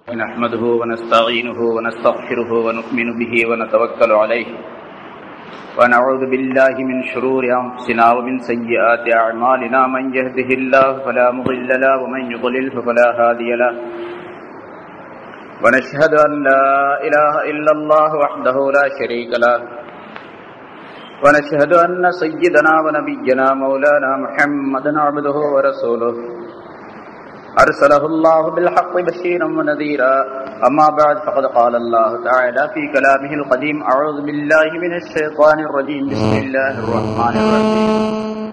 نحمده ونستعينه ونستغفره ونؤمن به ونتوكل عليه ونعوذ بالله من شرور أنفسنا ومن سيئات أعمالنا من يهده الله فلا مضل له ومن يضلل فلا هادي له ونشهد أن لا إله إلا الله وحده لا شريك له ونشهد أن سيدنا ونبينا مولانا محمدا عبده ورسوله أرسله الله بالحق بشيرا ونذيرا أما بعد فقد قال الله تعالى في كلامه القديم أعوذ بالله من الشيطان الرجيم بسم الله الرحمن الرحيم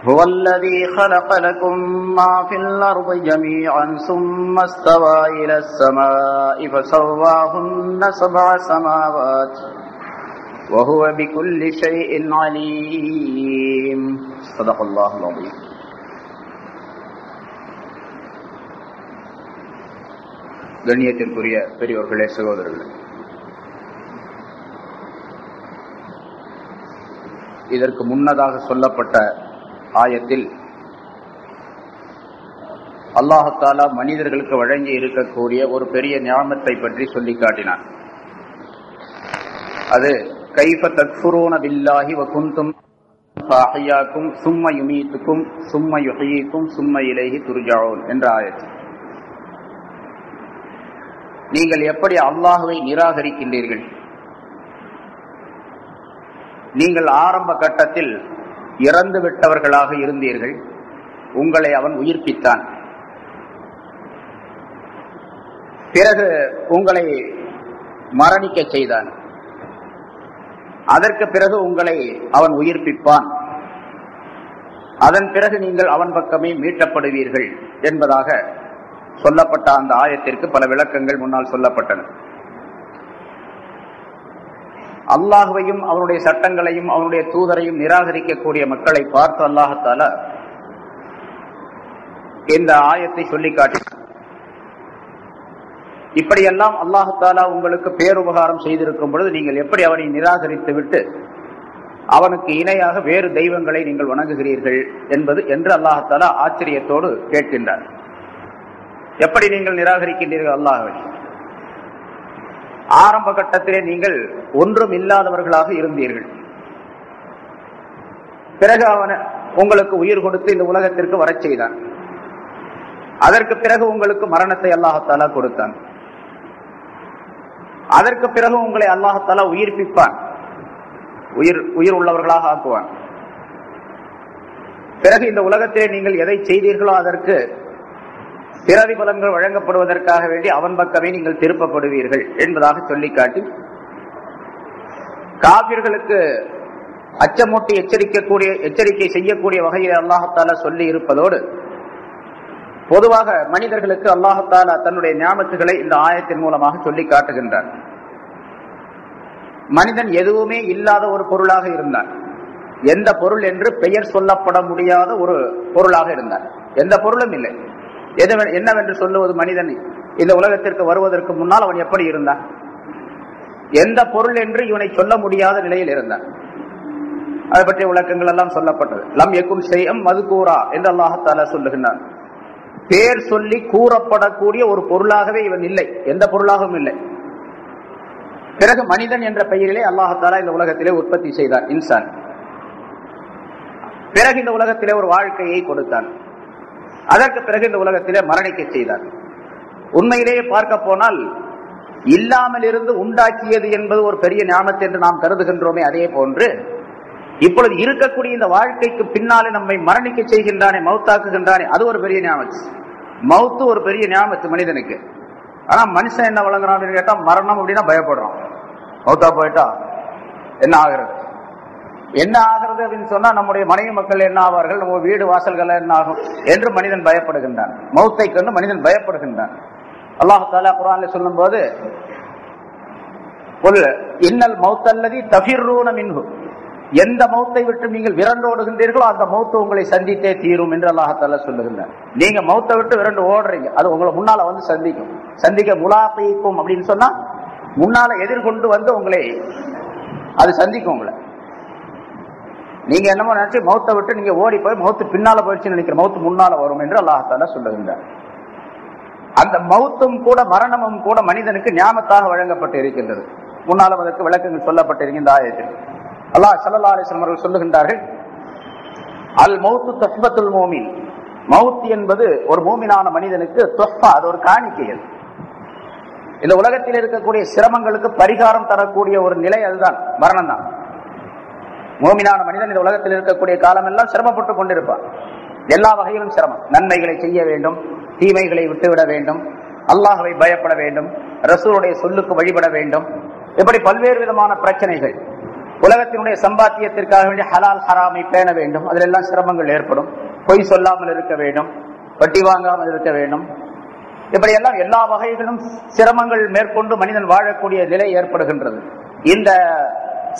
هو الذي خلق لكم ما في الأرض جميعا ثم استوى إلى السماء فسواهن سبع سماوات وهو بكل شيء عليم صدق الله العظيم. கண்ணியத்திற்குரிய பெரியோர்களே, சகோதரர்களே, இதற்கு முன்னதாக சொல்லப்பட்ட ஆயத்தில் அல்லாஹ் தஆலா மனிதர்களுக்கு வழங்கி இருக்கக்கூடிய ஒரு பெரிய நியாமத்தை பற்றி சொல்லி காட்டினார். அது கைஃப தக்ஃபுரூன பில்லாஹி வ குன்தும் ஃபஅஹ்யாக்கும் சும்ம யுமீத்துக்கும் சும்ம யுஹ்யீக்கும் சும்ம இலைஹி துர்ஜஊன் என்ற ஆயத். நீங்கள் எப்படி அல்லாஹ்வை நிராகரிக்கின்றீர்கள்? நீங்கள் ஆரம்ப கட்டத்தில் இறந்து விட்டவர்களாக இருந்தீர்கள், உங்களை அவன் உயிர்ப்பித்தான். பிறகு உங்களை மரணிக்க செய்தான். அதற்கு பிறகு உங்களை அவன் உயிர்ப்பிப்பான். அதன் பிறகு நீங்கள் அவன் பக்கமே மீட்டப்படுவீர்கள் என்பதாக சொல்லப்பட்ட அந்த ஆயத்திற்கு பல விளக்கங்கள் முன்னால் சொல்லப்பட்டன. அல்லாஹ்வையும் அவனுடைய சட்டங்களையும் அவனுடைய தூதரையும் நிராகரிக்கக்கூடிய மக்களை பார்த்து அல்லாஹ் தஆலா இந்த ஆயத்தை சொல்லி காட்டினார். இப்படியெல்லாம் அல்லாஹ் தஆலா உங்களுக்கு பேருபகாரம் செய்திருக்கும் பொழுது நீங்கள் எப்படி அவனை நிராகரித்து விட்டு அவனுக்கு இணையாக வேறு தெய்வங்களை நீங்கள் வணங்குகிறீர்கள் என்று அல்லாஹ் தஆலா ஆச்சரியத்தோடு கேட்கின்றார். எப்படி நீங்கள் நிராகரிக்கின்றீர்கள் அல்லாஹ்வை? ஆரம்ப கட்டத்திலே நீங்கள் ஒன்றும் இல்லாதவர்களாக இருந்தீர்கள். பிறகு அவன் உங்களுக்கு உயிர் கொடுத்து இந்த உலகத்திற்கு வரச் செய்தான். அதற்கு பிறகு உங்களுக்கு மரணத்தை அல்லாஹ் தஆலா கொடுத்தான். அதற்கு பிறகு உங்களை அல்லாஹ் தஆலா உயிர்ப்பிப்பான், உயிர் உள்ளவர்களாக ஆக்குவான். பிறகு இந்த உலகத்திலே நீங்கள் எதை செய்தீர்களோ அதற்கு பிறவி பலன்கள் வழங்கப்படுவதற்காக வேண்டி அவன் பக்கமே நீங்கள் திருப்பப்படுவீர்கள் என்பதாக சொல்லி காட்டி காபிர்களுக்கு அச்சமூட்டி எச்சரிக்கை செய்யக்கூடிய வகையில் அல்லாஹ் தஆலா சொல்லி இருப்பதோடு பொதுவாக மனிதர்களுக்கு அல்லாஹ் தஆலா தன்னுடைய நியாமத்துகளை இந்த ஆயத்தின் மூலமாக சொல்லி காட்டுகின்றார். மனிதன் எதுவுமே இல்லாத ஒரு பொருளாக இருந்தான். எந்த பொருள் என்று பெயர் சொல்லப்பட முடியாத ஒரு பொருளாக இருந்தான். எந்த பொருளும் இல்லை. என்னவென்று சொல்லுவது? மனிதன் இந்த உலகத்திற்கு வருவதற்கு முன்னால் அவன் எப்படி இருந்தான்? எந்த பொருள் என்று இவனை சொல்ல முடியாத நிலையில் இருந்தான். அதை பற்றிய விளக்கங்கள் எல்லாம் சொல்லப்பட்டது. லம் யகுன் ஷைஅம் மذ்கூரா என்று அல்லாஹ் தஆலா சொல்லுகிறான். பேர் சொல்லி கூறப்படக்கூடிய ஒரு பொருளாகவே இவன் இல்லை, எந்த பொருளாகவும் இல்லை. பிறகு மனிதன் என்ற பெயரிலே அல்லாஹ் தஆலா இந்த உலகத்திலே உற்பத்தி செய்தான், இன்சான். பிறகு இந்த உலகத்திலே ஒரு வாழ்க்கையை கொடுத்தான். அதற்கு பிறகு இந்த உலகத்திலே மரணிக்க செய்தார். உண்மையிலேயே பார்க்க போனால் இல்லாமல் இருந்து உண்டாக்கியது என்பது ஒரு பெரிய நியாமத் என்று நாம் கருதுகின்றோமே, அதே போன்று இப்பொழுது இருக்கக்கூடிய இந்த வாழ்க்கைக்கு பின்னாலே நம்மை மரணிக்க செய்கின்றானே, மௌத்தாக்குகின்றானே, அது ஒரு பெரிய நியாமத். மௌத்து ஒரு பெரிய நியாமத்து மனிதனுக்கு. ஆனா மனுஷன் என்ன வழங்குறான் அப்படின்னு கேட்டா, மரணம் அப்படின்னா பயப்படுறான். மௌத்தா போயிட்டா என்ன ஆகிறது, என்ன ஆகிறது அப்படின்னு சொன்னா நம்முடைய மனைவி மக்கள் என்ன ஆவார்கள், நம்ம வீடு வாசல்கள் என்ன ஆகும் என்று மனிதன் பயப்படுகின்றான். மௌத்தை கண்டு மனிதன் பயப்படுகின்றான். அல்லாஹ் தஆலா குர்ஆனில் சொல்லும் போது இன்னல் மௌத்தல்லதி தஃபிர்ரூன மின்ஹு, எந்த மௌத்தை விட்டு நீங்கள் விரண்டோடுகின்றீர்களோ அந்த மௌத்து உங்களை சந்தித்தே தீரும் என்று அல்லாஹ் தஆலா சொல்லுகின்றார். நீங்க மௌத்தை விட்டு விரண்டு ஓடுறீங்க, அது உங்களை முன்னால வந்து சந்திக்க முலாகீக்கும் அப்படின்னு சொன்னா முன்னால எதிர்கொண்டு வந்து உங்களை அது சந்திக்கும். உங்களை நீங்க என்னமோ நினைச்சு மௌத்தை விட்டு நீங்க ஓடி போய் மௌத்து பின்னால போயிடுச்சுன்னு நினைக்கிற, மௌத்து முன்னால வரும் என்று அல்லாஹ் தஆலா சொல்லுகின்றார். அந்த மௌத்தும் கூட மரணமும் கூட மனிதனுக்கு நியாமத்தாக வழங்கப்பட்டு இருக்கின்றது. முன்னாலும் அதற்கு விளக்கங்கள் சொல்லப்பட்டிருக்கின்ற ஆயத்தில் அல்லாஹ் ஸல்லல்லாஹு அலைஹி வஸல்லம் அவர்கள் சொல்லுகின்றார்கள், அல் மௌத்து துஹ்பத்துல் மூமின், மௌத் என்பது ஒரு மூமினான மனிதனுக்கு துஹ்பா, அது ஒரு காணிக்கை. இந்த உலகத்தில் இருக்கக்கூடிய சிரமங்களுக்கு பரிகாரம் தரக்கூடிய ஒரு நிலை அதுதான் மரணம் தான். மூமினான மனிதன் இந்த உலகத்தில் இருக்கக்கூடிய காலம் எல்லாம் சிரமப்பட்டு கொண்டிருப்பான். எல்லா வகையிலும் சிரமம். நன்மைகளை செய்ய வேண்டும், தீமைகளை விட்டுவிட வேண்டும், அல்லாஹ்வை பயப்பட வேண்டும், ரசூலுடைய சொல்லுக்கு வழிபட வேண்டும். இப்படி பல்வேறு விதமான பிரச்சனைகள். உலகத்தினுடைய சம்பாத்தியத்திற்காக வேண்டிய ஹலால் ஹராமை பேண வேண்டும், அதிலெல்லாம் சிரமங்கள் ஏற்படும். பொய் சொல்லாமல் இருக்க வேண்டும், வட்டி வாங்காமல் இருக்க வேண்டும். இப்படியெல்லாம் எல்லா வகைகளும் சிரமங்கள் மேற்கொண்டு மனிதன் வாழக்கூடிய நிலை ஏற்படுகின்றது. இந்த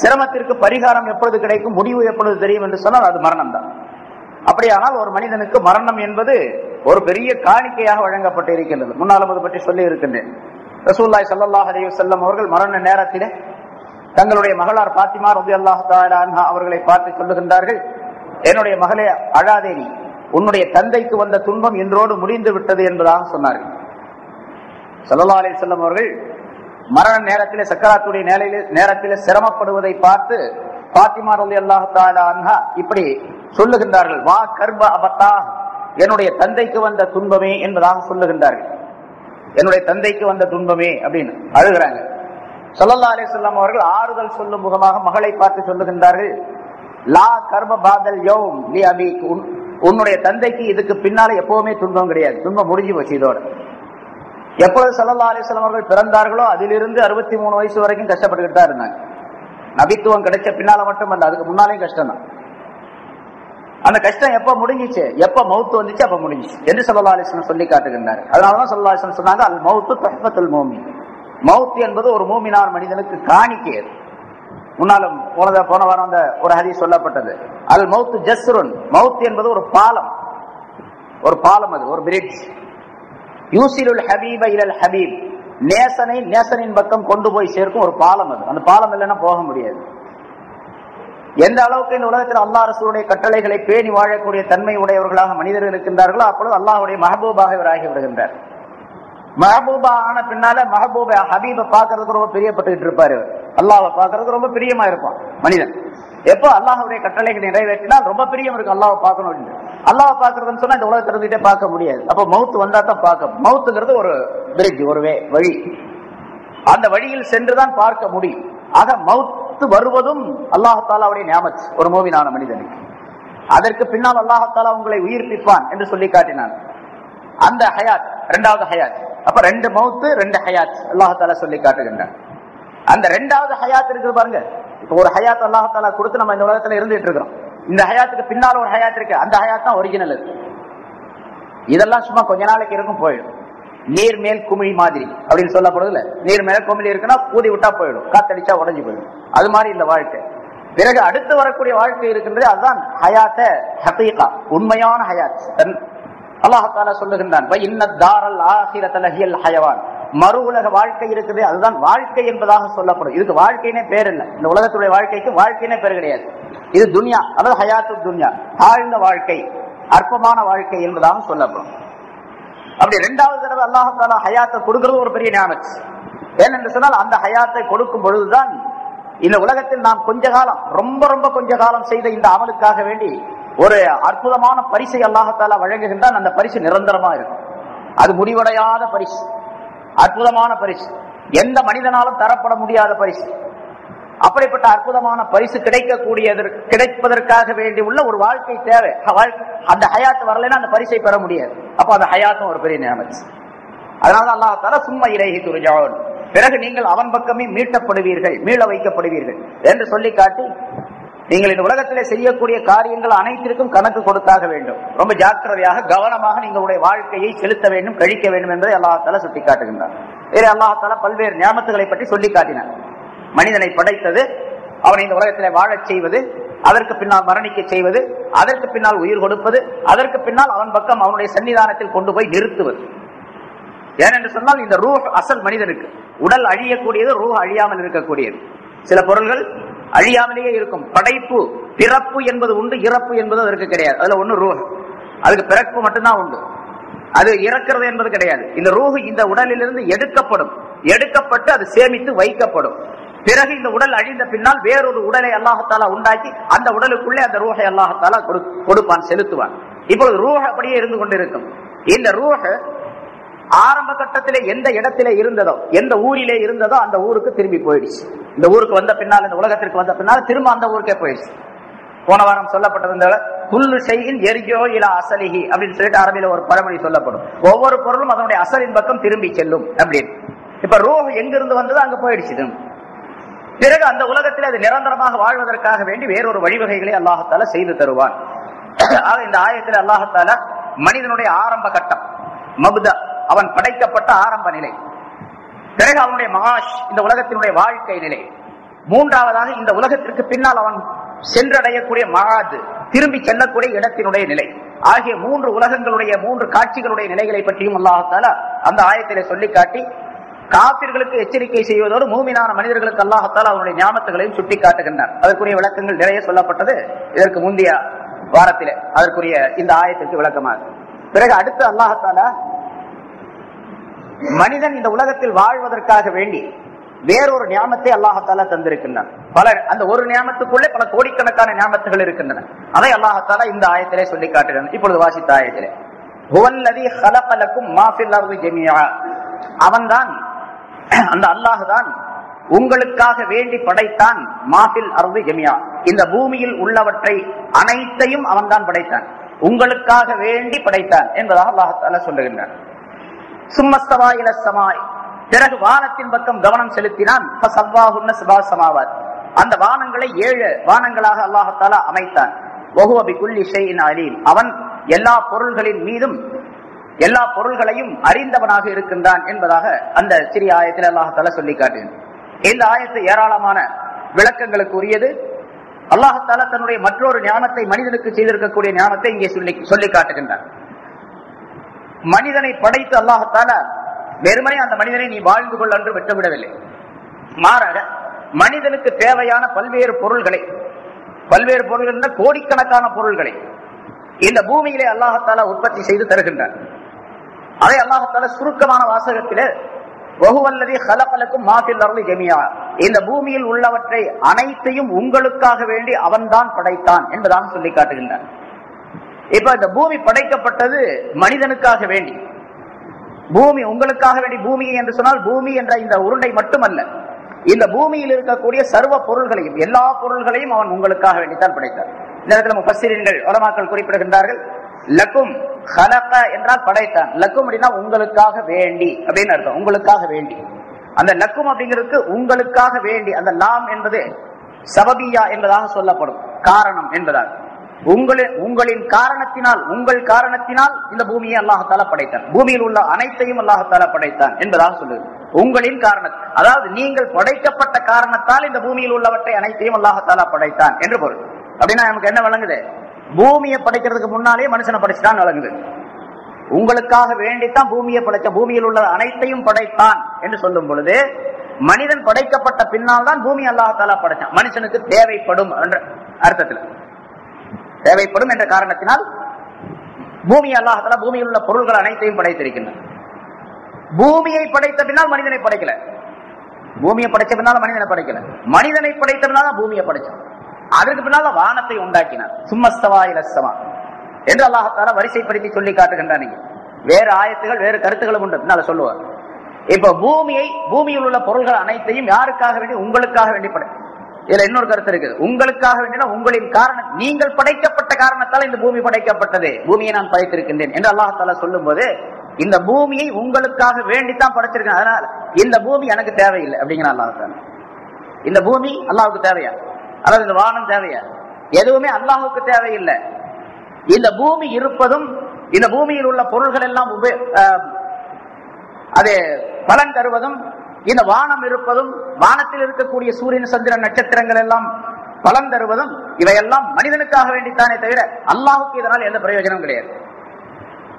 சிரமத்திற்கு பரிகாரம் எப்பொழுது கிடைக்கும், முடிவு எப்பொழுது தெரியும் என்று சொன்னால் அது மரணம் தான். அப்படியானால் ஒரு மனிதனுக்கு மரணம் என்பது ஒரு பெரிய காணிக்கையாக வழங்கப்பட்டு இருக்கின்றது. முன்னாலும் அது பற்றி சொல்லி இருக்கின்றேன். ரசூலுல்லாஹி ஸல்லல்லாஹு அலைஹி வஸல்லம் அவர்கள் மரண நேரத்திலே தங்களுடைய மகளார் பாத்திமா ரலியல்லாஹு தஆலா அன்ஹா அவர்களை பார்த்து சொல்லுகின்றார்கள், என்னுடைய மகளே அழாதே, நீ உன்னுடைய தந்தைக்கு வந்த துன்பம் இன்றோடு முடிந்து விட்டது என்பதாக சொன்னார்கள். ஸல்லல்லாஹு அலைஹி வஸல்லம் அவர்கள் மரண நேரத்திலே, சக்கராத்துடைய நேரத்திலே சிரமப்படுவதை பார்த்து பாத்திமா ரலியல்லாஹு தஆலா அன்ஹா இப்படி சொல்லுகின்றார்கள், வா கர்ப அபத்தா, என்னுடைய தந்தைக்கு வந்த துன்பமே என்பதாக சொல்லுகின்றார்கள். என்னுடைய தந்தைக்கு வந்த துன்பமே அப்படின்னு அழுகிறாங்க. ஸல்லல்லாஹு அலைஹி வஸல்லம் அவர்கள் ஆறுதல் சொல்லும் முகமாக மகளை பார்த்து சொல்லுகின்றார்கள், லா கர்ப பாதல் யௌம் லி அபீக், உன்னுடைய தந்தைக்கு இதுக்கு பின்னால எப்பவுமே துன்பம் கிடையாது, துன்பம் முடிஞ்சு போச்சு இதோட. எப்பொழுது ஸல்லல்லாஹு அலைஹி வஸல்லம் அவர்கள் பிறந்தார்களோ அதிலிருந்து 63 வயசு வரைக்கும் கஷ்டப்பட்டுக்கிட்டு தான் இருந்தாங்க. நபித்துவம் கிடைச்ச பின்னால மட்டும் அல்ல, அதுக்கு முன்னாலேயும் கஷ்டம் தான். அந்த கஷ்டம் எப்ப முடிஞ்சிச்சு, எப்ப மௌத்து வந்துச்சு அப்ப முடிஞ்சிச்சு என்று ஸல்லல்லாஹு அலைஹி வஸல்லம் சொல்லி காட்டுகின்றார். அதனாலதான் ஸல்லல்லாஹு அலைஹி வஸல்லம் சொன்னாங்க, அல் மௌத்து துஹ்பத்துல் மூமின், மௌத் என்பது ஒரு மூமினான மனிதனுக்கு காணிக்கை. முன்னாலும் போன வாரம் அந்த ஒரு ஹதீஸ் சொல்லப்பட்டது, அல் மௌத்து ஜஸ்ருன், மௌத் என்பது ஒரு பாலம், ஒரு பாலம், அது ஒரு பிரிட்ஜ். யூசிலுல் ஹபீப இலல் ஹபீப், நேசனை நேசனின் பக்கம் கொண்டு போய் சேர்க்கும் ஒரு பாலம் அது. அந்த பாலம் இல்லைன்னா போக முடியாது. எந்த அளவுக்கு இந்த உலகத்தில் அல்லாஹ் ரசூலுடைய கட்டளைகளை பேணி வாழக்கூடிய தன்மை உடையவர்களாக மனிதர்கள் இருக்கின்றார்களோ அப்பொழுது அல்லாஹ்வுடைய மஹபூபாக இவர் ஆகி விடுகின்றார். மஹபூபா ஆன பின்னால மஹபூப ஹபீபை பார்க்கறதுக்கு ரொம்ப பிரியப்பட்டுக்கிட்டு இருப்பாரு. அல்லாஹ்வை பார்க்கறதுக்கு ரொம்ப பிரியமா இருப்பான் மனிதன். எப்போ அல்லாஹ்வுடைய கட்டளைகளை நிறைவேற்றினால் ரொம்ப பிரியம் இருக்கு அல்லாஹ்வை பார்க்கணும் அப்படின்னு. அல்லாஹ்வை பார்க்கறதுன்னு சொன்னா இந்த உலகத்துல இருந்துட்டே பார்க்க முடியாது. அப்ப மௌத் வந்தா தான் பார்க்க. மௌத்துங்கிறது ஒரு பிரிட்ஜ், ஒரு வழி. அந்த வழியில் சென்றுதான் பார்க்க முடியும். ஆக மௌத் வருவதும் அல்லாஹ் தஆலாவுடைய நியாமத் ஒரு மூமினான மனிதனுக்கு. அதற்கு பின்னால் அல்லாஹ் தஆலா உங்களை உயிர்ப்பிப்பான் என்று சொல்லி காட்டினான். அந்த ஹயாத் இரண்டாவது ஹயாத். அப்ப ரெண்டு மௌத்து ரெண்டு ஹயாத் அல்லாஹ் தஆலா சொல்லி காட்டுகின்றான். அந்த இரண்டாவது ஹயாத் இருக்குது பாருங்க. இப்ப ஒரு ஹயாத் அல்லாஹ் தஆலா கொடுத்து நம்ம இந்த உலகத்துல இருந்துட்டு இருக்கிறோம். இந்த ஹயாத்துக்கு பின்னால் ஒரு ஹயாத் இருக்கு, அந்த ஹயாத் தான் ஒரிஜினல். இதெல்லாம் சும்மா கொஞ்ச நாளைக்கு இருக்கும், போயிடும். நீர் மேல் குமிழி மாதிரி அப்படின்னு சொல்லப்படுதுல, நீர் மேல குமிழி இருக்குன்னா ஊதி விட்டா போயிடும், காத்தடிச்சா உடஞ்சி போயிடும். அது மாதிரி இந்த வாழ்க்கை. பிறகு அடுத்து வரக்கூடிய வாழ்க்கை இருக்கின்றது, அதுதான் ஹயாத்த ஹகீகா, உண்மையான ஹயாத். அல்லாஹ் தஆலா சொல்லுகின்றான், வ இன்னத் தாரல் ஆகிரத லஹியல் ஹயவான், மறு உலக வாழ்க்கை இருக்குது, அதுதான் வாழ்க்கை என்பதாக சொல்லப்படும். இதுக்கு வாழ்க்கைனே பேர் இல்லை. இந்த உலகத்துடைய வாழ்க்கைக்கு வாழ்க்கைனே பேர் கிடையாது. இது துன்யா, அதாவது ஹயாத்து துன்யா, ஆழ்ந்த வாழ்க்கை, அற்பமான வாழ்க்கை என்பதாக சொல்லப்படும். அப்படி இரண்டாவது தடவை அல்லாஹ் தஆலா ஹயாத்தை கொடுக்கிறது ஒரு பெரிய நியாமத். ஏனென்று சொன்னால் அந்த ஹயாத்தை கொடுக்கும் பொழுதுதான் இந்த உலகத்தில் நாம் கொஞ்ச காலம், ரொம்ப ரொம்ப கொஞ்ச காலம் செய்த இந்த அமலுக்காக வேண்டி ஒரு அற்புதமான பரிசை அல்லாஹ் தஆலா வழங்குகின்றான். அந்த பரிசு நிரந்தரமா இருக்கும். அது முடிவடையாத பரிசு, அற்புதமான பரிசு, எந்த மனிதனாலும் தரப்பட முடியாத பரிசு. அப்படிப்பட்ட அற்புதமான பரிசு கிடைப்பதற்காக வேண்டி உள்ள ஒரு வாழ்க்கை தேவை. அந்த ஹயாத் வரலைன்னா அந்த பரிசை பெற முடியாது. அப்ப அந்த ஹயாத்தும் ஒரு பெரிய நியமத். அதனால அல்லாஹ் தஆலா சும்ம இலைஹி துர்ஜஊன், பிறகு நீங்கள் அவன் பக்கமே மீட்டப்படுவீர்கள், மீள வைக்கப்படுவீர்கள் என்று சொல்லி காட்டி, நீங்கள் இந்த உலகத்திலே செய்யக்கூடிய காரியங்கள் அனைத்திற்கும் கணக்கு கொடுத்தாக வேண்டும். ரொம்ப ஜாக்கிரதையாக கவனமாக நீங்களுடைய வாழ்க்கையை செலுத்த வேண்டும், கழிக்க வேண்டும் என்பதை அல்லாஹ் தஆலா சுட்டி காட்டுகின்றார். வேறு அல்லாஹ் தஆலா பல்வேறு நியமத்துகளை பற்றி சொல்லி காட்டினார். மனிதனை படைத்தது, அவனை இந்த உலகத்திலே வாழச் செய்வது, அதற்கு பின்னால் மரணிக்க செய்வது, அதற்கு பின்னால் உயிர் கொடுப்பது, அதற்கு பின்னால் அவன் பக்கம் அவனுடைய சன்னிதானத்தில் கொண்டு போய் நிறுத்துவது. ஏனென்று சொன்னால் இந்த ரூஹ் அசல் மனிதனுக்கு, உடல் அழியக்கூடியது, ரூஹ் அழியாமல் இருக்கக்கூடியது. சில பொருள்கள் அழியாமலேயே இருக்கும். படைப்பு, பிறப்பு என்பது உண்டு, இறப்பு என்பது அதற்கு கிடையாது. அதுல ஒண்ணு ரூஹ், அதுக்கு பிறப்பு மட்டும்தான் உண்டு. அது இறக்கிறது என்பது கிடையாது. இந்த ரூஹ் இந்த உடலிலிருந்து எடுக்கப்பட்டு அது சேமித்து வைக்கப்படும். பிறகு இந்த உடல் அழிந்த பின்னால் வேறொரு உடலை அல்லாஹத்தாலா உண்டாக்கி அந்த உடலுக்குள்ளே அந்த ரூஹை அல்லாஹத்தாலா கொடுப்பான், செலுத்துவான். இப்பொழுது ரூஹ் அப்படியே இருந்து கொண்டிருக்கும். இந்த ரூஹ் ஆரம்ப கட்டத்திலே எந்த இடத்திலே இருந்ததோ, எந்த ஊரிலே இருந்ததோ அந்த ஊருக்கு திரும்பி போயிடுச்சு. இந்த ஊருக்கு வந்த பின்னால், இந்த உலகத்திற்கு வந்த பின்னால் திரும்ப அந்த ஊருக்கே போயிடுச்சு. போன வாரம் சொல்லப்பட்டிருந்த குல்லு ஷைஇன் யர்ஜூ இலா அஸலிஹி அப்படின்னு சொல்லிட்டு அரபியில ஒரு பழமொழி சொல்லப்படும். ஒவ்வொரு பொருளும் அதனுடைய அசலின் பக்கம் திரும்பி செல்லும் அப்படின்னு. இப்ப ரூஹ் எங்கிருந்து வந்ததோ அங்க போயிடுச்சு. பிறகு அந்த உலகத்தில் அது நிரந்தரமாக வாழ்வதற்காக வேண்டி வேறொரு வழிவகைகளை அல்லாஹத்தால செய்து தருவான். ஆக இந்த ஆயத்தில் அல்லாஹத்தால மனிதனுடைய ஆரம்ப கட்டம், மப்தா, அவன் படைக்கப்பட்ட ஆரம்ப நிலை, பிறகு அவனுடைய மகாஷ், இந்த உலகத்தினுடைய வாழ்க்கை நிலை, மூன்றாவதாக இந்த உலகத்திற்கு பின்னால் அவன் சென்றடையக்கூடிய மகாது, திரும்பி செல்லக்கூடிய இடத்தினுடைய நிலை ஆகிய மூன்று உலகங்களுடைய மூன்று காட்சிகளுடைய நிலைகளை பற்றியும் அல்லாஹத்தால அந்த ஆயத்திலே சொல்லி காட்டி காபிர்களுக்கு எச்சரிக்கை செய்வதோடு மூமினான மனிதர்களுக்கு அல்லாஹத்தால அவனுடைய ஞாபகங்களையும் சுட்டி காட்டுகின்றார். அதற்குரிய விளக்கங்கள் நிறைய சொல்லப்பட்டது இதற்கு முந்தைய வாரத்திலே. அதற்குரிய இந்த ஆயத்திற்கு விளக்கமாக பிறகு அடுத்து அல்லாஹத்தால மனிதன் இந்த உலகத்தில் வாழ்வதற்காக வேண்டி வேறொரு ஞாபகத்தை அல்லாஹத்தாலா தந்திருக்கின்றான். அந்த ஒரு ஞாபகத்துக்குள்ளே பல கோடிக்கணக்கான ஞாபகங்கள் இருக்கின்றன. அதை அல்லாஹத்தாலா இந்த ஆயத்திலே சொல்லி காட்டுகிறான். இப்பொழுது வாசித்த ஆயத்திலே ஹுவல்லதீ ஹலக லக்கும் மா ஃபில் அர்தி ஜமீஆ, அவன்தான், அந்த அல்லாஹ் தான் உங்களுக்காக வேண்டி படைத்தான். மாஃபில் அர்தி ஜமீஆ, இந்த பூமியில் உள்ளவற்றை அனைத்தையும் அவன் தான் படைத்தான், உங்களுக்காக வேண்டி படைத்தான் என்பதாக அல்லாஹ் தஆலா சொல்லுகின்றான். சும்மஸ்தவா இல ஸமாய், பிறகு வானத்தின் பக்கம் கவனம் செலுத்தினான். ஃபஸவ்வாஹுன்ன ஸபா ஸமாவாத், அந்த வானங்களை 7 வானங்களாக அல்லாஹ் தஆலா அமைத்தான். வஹுவ பிகுல்லி ஷைஇன் அலீம், அவன் எல்லா பொருள்களின் மீதும் எல்லா பொருள்களையும் அறிந்தவனாக இருக்கின்றான் என்பதாக அந்த சிறிய ஆயத்தில் அல்லாஹ் தஆலா சொல்லி காட்டுகிறான். இந்த ஆயத்து ஏராளமான விளக்கங்களுக்கு உரியது. அல்லாஹ் தஆலா தன்னுடைய மற்றொரு ஞானத்தை, மனிதனுக்கு செய்திருக்கக்கூடிய ஞானத்தை இங்கே சொல்லி காட்டுகின்றான். மனிதனை படைத்து அல்லாஹ் தஆலா வெறுமனே அந்த மனிதனை நீ வாழ்ந்து கொள் என்று விட்டுவிடவில்லை. மாறாக மனிதனுக்கு தேவையான பல்வேறு பொருள்கள், கோடிக்கணக்கான பொருள்களை இந்த பூமியிலே அல்லாஹ் தஆலா உற்பத்தி செய்து தருகின்றான். அதை அல்லாஹ் தஆலா சுருக்கமான வாசகத்திலே வஹுவல்லதீ ஹலக லக்கும் மா ஃபில் அர்தி ஜமீஆ, இந்த பூமியில் உள்ளவற்றை அனைத்தையும் உங்களுக்காக வேண்டி அவன்தான் படைத்தான் என்பதாக சொல்லி காட்டுகின்றான். இப்ப இந்த பூமி படைக்கப்பட்டது மனிதனுக்காக வேண்டி. பூமி உங்களுக்காக வேண்டி, பூமி என்று சொன்னால் பூமி என்ற இந்த உருண்டை மட்டுமல்ல, இந்த பூமியில் இருக்கக்கூடிய சர்வ பொருள்களையும், எல்லா பொருள்களையும் அவன் உங்களுக்காக வேண்டித்தான் படைத்தார். இந்த இடத்துல முஃபஸ்ஸிரீன்கள், உலமாக்கள் குறிப்பிடுகின்றார்கள், லக்கும் ஹலக என்றால் படைத்தான், லக்கும் அப்படின்னா உங்களுக்காக வேண்டி அப்படின்னு அர்த்தம், உங்களுக்காக வேண்டி. அந்த லக்கும் அப்படிங்கிறதுக்கு உங்களுக்காக வேண்டி, அந்த லாம் என்பது சபபியா என்பதாக சொல்லப்படும், காரணம் என்பதாக. உங்களின் காரணத்தினால், உங்கள் காரணத்தினால் இந்த பூமியை அல்லாஹ் தஆலா படைத்தான், பூமியில் உள்ள அனைத்தையும் அல்லாஹ் தஆலா படைத்தான் என்பதாக சொல்லுது. உங்களின் காரணம், அதாவது நீங்கள் படைக்கப்பட்ட காரணத்தால் இந்த பூமியில் உள்ளவற்றை அனைத்தையும் அல்லாஹ் தஆலா படைத்தான் என்று பொருள். அப்படின்னா நமக்கு என்ன வழங்குது? பூமியை படைக்கிறதுக்கு முன்னாலே மனுஷனை படைச்சுதான் வழங்குது. உங்களுக்காக வேண்டித்தான் பூமியை படைச்ச, பூமியில் உள்ள அனைத்தையும் படைத்தான் என்று சொல்லும் பொழுது மனிதன் படைக்கப்பட்ட பின்னால் தான் பூமி அல்லாஹ் தஆலா படைச்சான். மனுஷனுக்கு தேவைப்படும் என்ற அர்த்தத்தில், தேவைப்படும் என்ற காரணத்தினால் பூமி அல்லாஹ் தஆலா பூமியில் உள்ள பொருள்கள் அனைத்தையும் படைத்திருக்கின்றான். பூமியை படைத்த பின்னால் மனிதனை படைக்கல, பூமியை படைச்ச பின்னால மனிதனை படைக்கல, மனிதனை படைத்த பின்னால பூமியை படைச்சான். அதற்கு பின்னால வானத்தை உண்டாக்கினார். சும்மஸ்தவா இல ஸமா என்று அல்லாஹ் தஆலா வரிசைப்படுத்தி சொல்லி காட்டுகின்றான். வேறு ஆயத்துகள், வேறு கருத்துக்களும் உண்டு, பின்னால சொல்லுவார். இப்ப பூமியில் உள்ள பொருள்கள் அனைத்தையும் யாருக்காக வேண்டி? உங்களுக்காக வேண்டி படை. இதுல இன்னொரு கருத்து இருக்குது, உங்களுக்காக வேண்டினா உங்களின் காரணம், நீங்கள் படைக்கப்பட்ட காரணத்தால் இந்த பூமி படைக்கப்பட்டது, பூமியை நான் படைத்திருக்கின்றேன் என்று அல்லாஹ் தஆலா சொல்லும் போது இந்த பூமியை உங்களுக்காக வேண்டித்தான் படைச்சிருக்கேன், அதனால இந்த பூமி எனக்கு தேவையில்லை அப்படிங்கிற அல்லாஹ் தஆலா. இந்த பூமி அல்லாஹ்வுக்கு தேவையா? அதாவது இந்த வானம் தேவையா? எதுவுமே அல்லாஹ்வுக்கு தேவையில்லை. இந்த பூமி இருப்பதும், இந்த பூமியில் உள்ள பொருள்கள் எல்லாம் அது பலன் தருவதும், இந்த வானம் இருப்பதும், வானத்தில் இருக்கக்கூடிய சூரியன் சந்திரன் நட்சத்திரங்கள் எல்லாம் பலன் தருவதும், இவையெல்லாம் மனிதனுக்காக வேண்டித்தானே தவிர அல்லாஹ்வுக்கு இதனால் எந்த பிரயோஜனம் கிடையாது.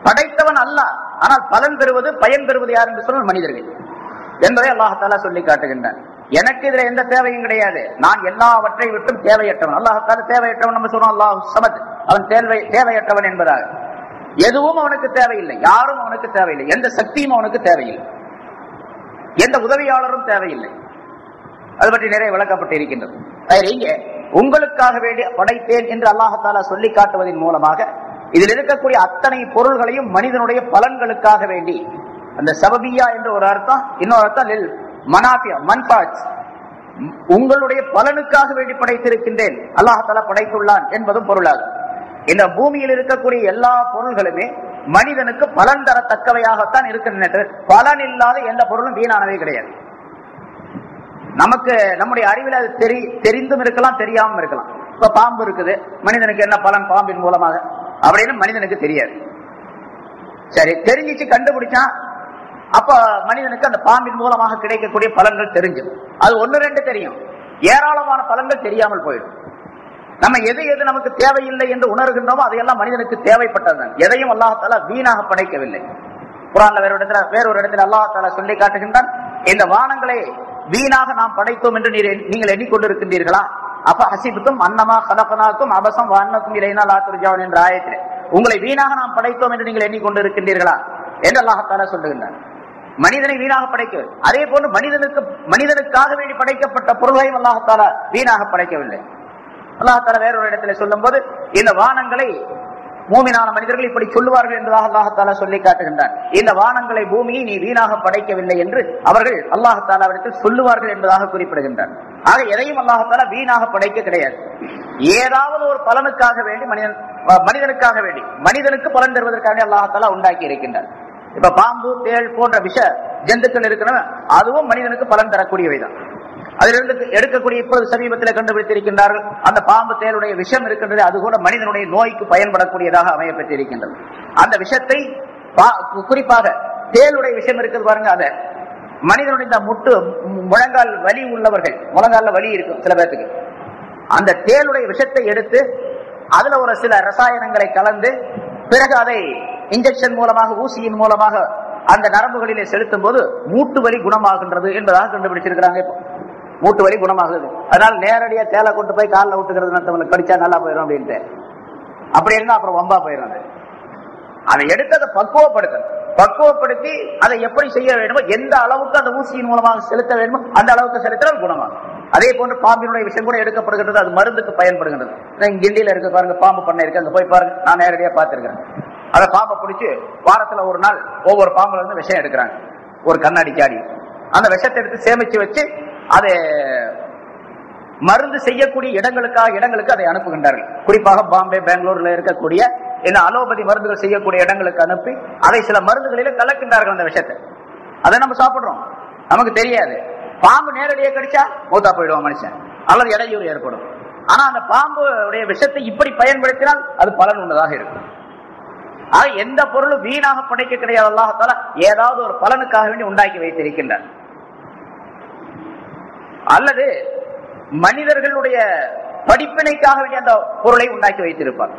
படைத்தவன் அல்லாஹ், ஆனால் பலன் பெறுவது, பயன் பெறுவது யார் என்று சொன்னால் மனிதர்கள் என்பதை அல்லாஹ் தஆலா சொல்லி காட்டுகின்றான். எனக்கு இதுல எந்த தேவையும் கிடையாது, நான் எல்லாவற்றை விட்டும் தேவையற்றவன். அல்லாஹ் தஆலா தேவையற்றவன் நம்ம சொல்றோம், அல்லாஹ் ஸமத், அவன் தேவையற்றவன் என்பதாக. எதுவும் அவனுக்கு தேவையில்லை, யாரும் அவனுக்கு தேவையில்லை, எந்த சக்தியும் அவனுக்கு தேவையில்லை, எந்த உதவியாளரும் தேவையில்லை. அது பற்றி நிறைய விளக்கப்பட்டு இருக்கின்றது. இங்கே உங்களுக்காக வேண்டி படைத்தேன் என்று அல்லாஹ் சொல்லி காட்டுவதன் மூலமாக இதில் இருக்கக்கூடிய அத்தனை பொருள்களையும் மனிதனுடைய பலன்களுக்காக வேண்டி, அந்த சபபியா என்ற ஒரு அர்த்தம், இன்னொரு அர்த்தம் மனாபியா மன்பாட்ஸ், உங்களுடைய பலனுக்காக வேண்டி படைத்திருக்கின்றேன் அல்லாஹ் படைத்துள்ளான் என்பதும் பொருளாகும். இந்த பூமியில் இருக்கக்கூடிய எல்லா பொருள்களுமே மனிதனுக்கு பலன் தரத்தக்கவையாகத்தான் இருக்கின்றன. பலன் இல்லாத எந்த பொருளும் வீணானவே கிடையாது. நமக்கு நம்முடைய அறிவில் அது தெரிந்தும் இருக்கலாம், தெரியாமல் இருக்கலாம். இப்ப பாம்பு இருக்குது, மனிதனுக்கு என்ன பலன் பாம்பின் மூலமாக அப்படின்னு மனிதனுக்கு தெரியாது. சரி, தெரிஞ்சிச்சு கண்டுபிடிச்சான், அப்ப மனிதனுக்கு அந்த பாம்பின் மூலமாக கிடைக்கக்கூடிய பலன்கள் தெரிஞ்சது. அது ஒன்னு ரெண்டு தெரியும், ஏராளமான பலன்கள் தெரியாமல் போயிடும். நம்ம எது எது நமக்கு தேவையில்லை என்று உணர்கின்றோமோ அதையெல்லாம் மனிதனுக்கு தேவைப்பட்டதுதான். எதையும் அல்லாஹ் தஆலா வீணாக படைக்கவில்லை. குர்ஆன்ல வேறொரு இடத்துல அல்லாஹ் தஆலா சொல்லி காட்டுகின்றான், இந்த வானங்களை வீணாக நாம் படைத்தோம் என்று நீங்கள் எண்ணிக்கொண்டிருக்கின்றீர்களா? அப்ப ஹசிபுத்தும் அன்னமா கலகனாக்கும் அபசம் வான்னக்கும் இலைனா லா துர்ஜாவன் என்ற ஆயத்திலே உங்களை வீணாக நாம் படைத்தோம் என்று நீங்கள் எண்ணிக்கொண்டிருக்கின்றீர்களா என்று அல்லாஹ் தஆலா சொல்லுகின்றான். மனிதனை வீணாக படைக்க, அதே போன்று மனிதனுக்காக வேண்டி படைக்கப்பட்ட பொருள்களையும் அல்லாஹ் தஆலா வீணாக படைக்கவில்லை. அல்லாஹ் தஆலா வேறொரு இடத்துல சொல்லும் போது, இந்த வானங்களை மூமினான மனிதர்கள் இப்படி சொல்லுவார்கள் என்பதாக அல்லாஹ் தஆலா சொல்லி காட்டுகின்றான். இந்த வானங்களை பூமியை நீ வீணாக படைக்கவில்லை என்று அவர்கள் அல்லாஹ் தஆலாவிடத்தில் சொல்லுவார்கள் என்பதாக குறிப்பிடுகின்றான். ஆக எதையும் அல்லாஹ் தஆலா வீணாக படைக்க கிடையாது. ஏதாவது ஒரு பலனுக்காக வேண்டி மனிதனுக்காக வேண்டி, மனிதனுக்கு பலன் தருவதற்காக அல்லாஹ் தஆலா உண்டாக்கி இருக்கின்றான். இப்ப பாம்பு, தேள் போன்ற விஷ ஜந்துக்கள் இருக்கிறன, அதுவும் மனிதனுக்கு பலன் தரக்கூடியவைதான். அதிலிருந்து எடுக்கக்கூடிய இப்பொழுது சமீபத்தில் கண்டுபிடித்திருக்கின்றார்கள், அந்த பாம்பு தேளுடைய விஷம் இருக்கின்றது, அது கூட மனிதனுடைய நோய்க்கு பயன்படக்கூடியதாக அமைய பெற்றிருக்கின்றது. அந்த விஷத்தை குறிப்பாக தேளுடைய விஷம் இருக்கிறது பாருங்க, அத மனிதனுடைய இந்த முழங்கால் வலி உள்ளவர்கள், முழங்கால வலி இருக்கும் சில பேருக்கு, அந்த தேளுடைய விஷத்தை எடுத்து அதுல ஒரு சில ரசாயனங்களை கலந்து பிறகு அதை இன்ஜெக்ஷன் மூலமாக, ஊசியின் மூலமாக அந்த நரம்புகளிலே செலுத்தும் போது மூட்டு வலி குணமாகின்றது என்பதாக கண்டுபிடிச்சிருக்கிறாங்க. இப்போ மூட்டு வலி குணமாகுது. அதனால நேரடியா தேலை கொண்டு போய் காலில் விட்டுக்கிறது, கடிச்சா நல்லா போயிடும் அப்படின்ட்டு, அப்படி இருந்தா அப்புறம் வம்பா போயிடும். அதை எடுத்து அதை பக்குவப்படுத்தி அதை எப்படி செய்ய வேண்டுமோ, எந்த அளவுக்கு அந்த ஊசியின் மூலமாக செலுத்த வேண்டுமோ அந்த அளவுக்கு செலுத்தினால் குணமாகும். அதே போன்று பாம்பினுடைய விஷயம் கூட எடுக்கப்படுகின்றது, அது மருந்துக்கு பயன்படுகின்றது. கிண்டியில இருக்க பாருங்க, பாம்பு பண்ணை இருக்கு, அங்க போய் பாருங்க, நான் நேரடியா பார்த்திருக்கேன். அதை பாம்பை பிடிச்சு வாரத்துல ஒரு நாள் ஒவ்வொரு பாம்புல இருந்து விஷம் எடுக்கிறாங்க, ஒரு கண்ணாடி காடி. அந்த விஷத்தை எடுத்து சேமிச்சு வச்சு அதை மருந்து செய்யக்கூடிய இடங்களுக்கு அதை அனுப்புகின்றார்கள். குறிப்பாக பாம்பே, பெங்களூர்ல இருக்கக்கூடிய இந்த அலோபதி மருந்துகள் செய்யக்கூடிய இடங்களுக்கு அனுப்பி அதை சில மருந்துகளில கலக்கின்றார்கள். அந்த விஷத்தை அதை நம்ம சாப்பிடுறோம், நமக்கு தெரியாது. பாம்பு நேரடியாக கடிச்சா மூத்தா போயிடுவோம் மனுஷன், அல்லது இடையூறு ஏற்படும். ஆனா அந்த பாம்புடைய விஷத்தை இப்படி பயன்படுத்தினால் அது பலன் உள்ளதாக இருக்கும். ஆக எந்த பொருளும் வீணாக படைக்க கிடையாது. அல்லாஹ் தஆலா ஏதாவது ஒரு பலனுக்காக வேண்டி உண்டாக்கி வைத்திருக்கின்றார். அல்லது மனிதர்களுடைய படிப்பினைக்காக வேண்டிய அந்த பொருளை உண்டாக்கி வைத்திருப்பார்.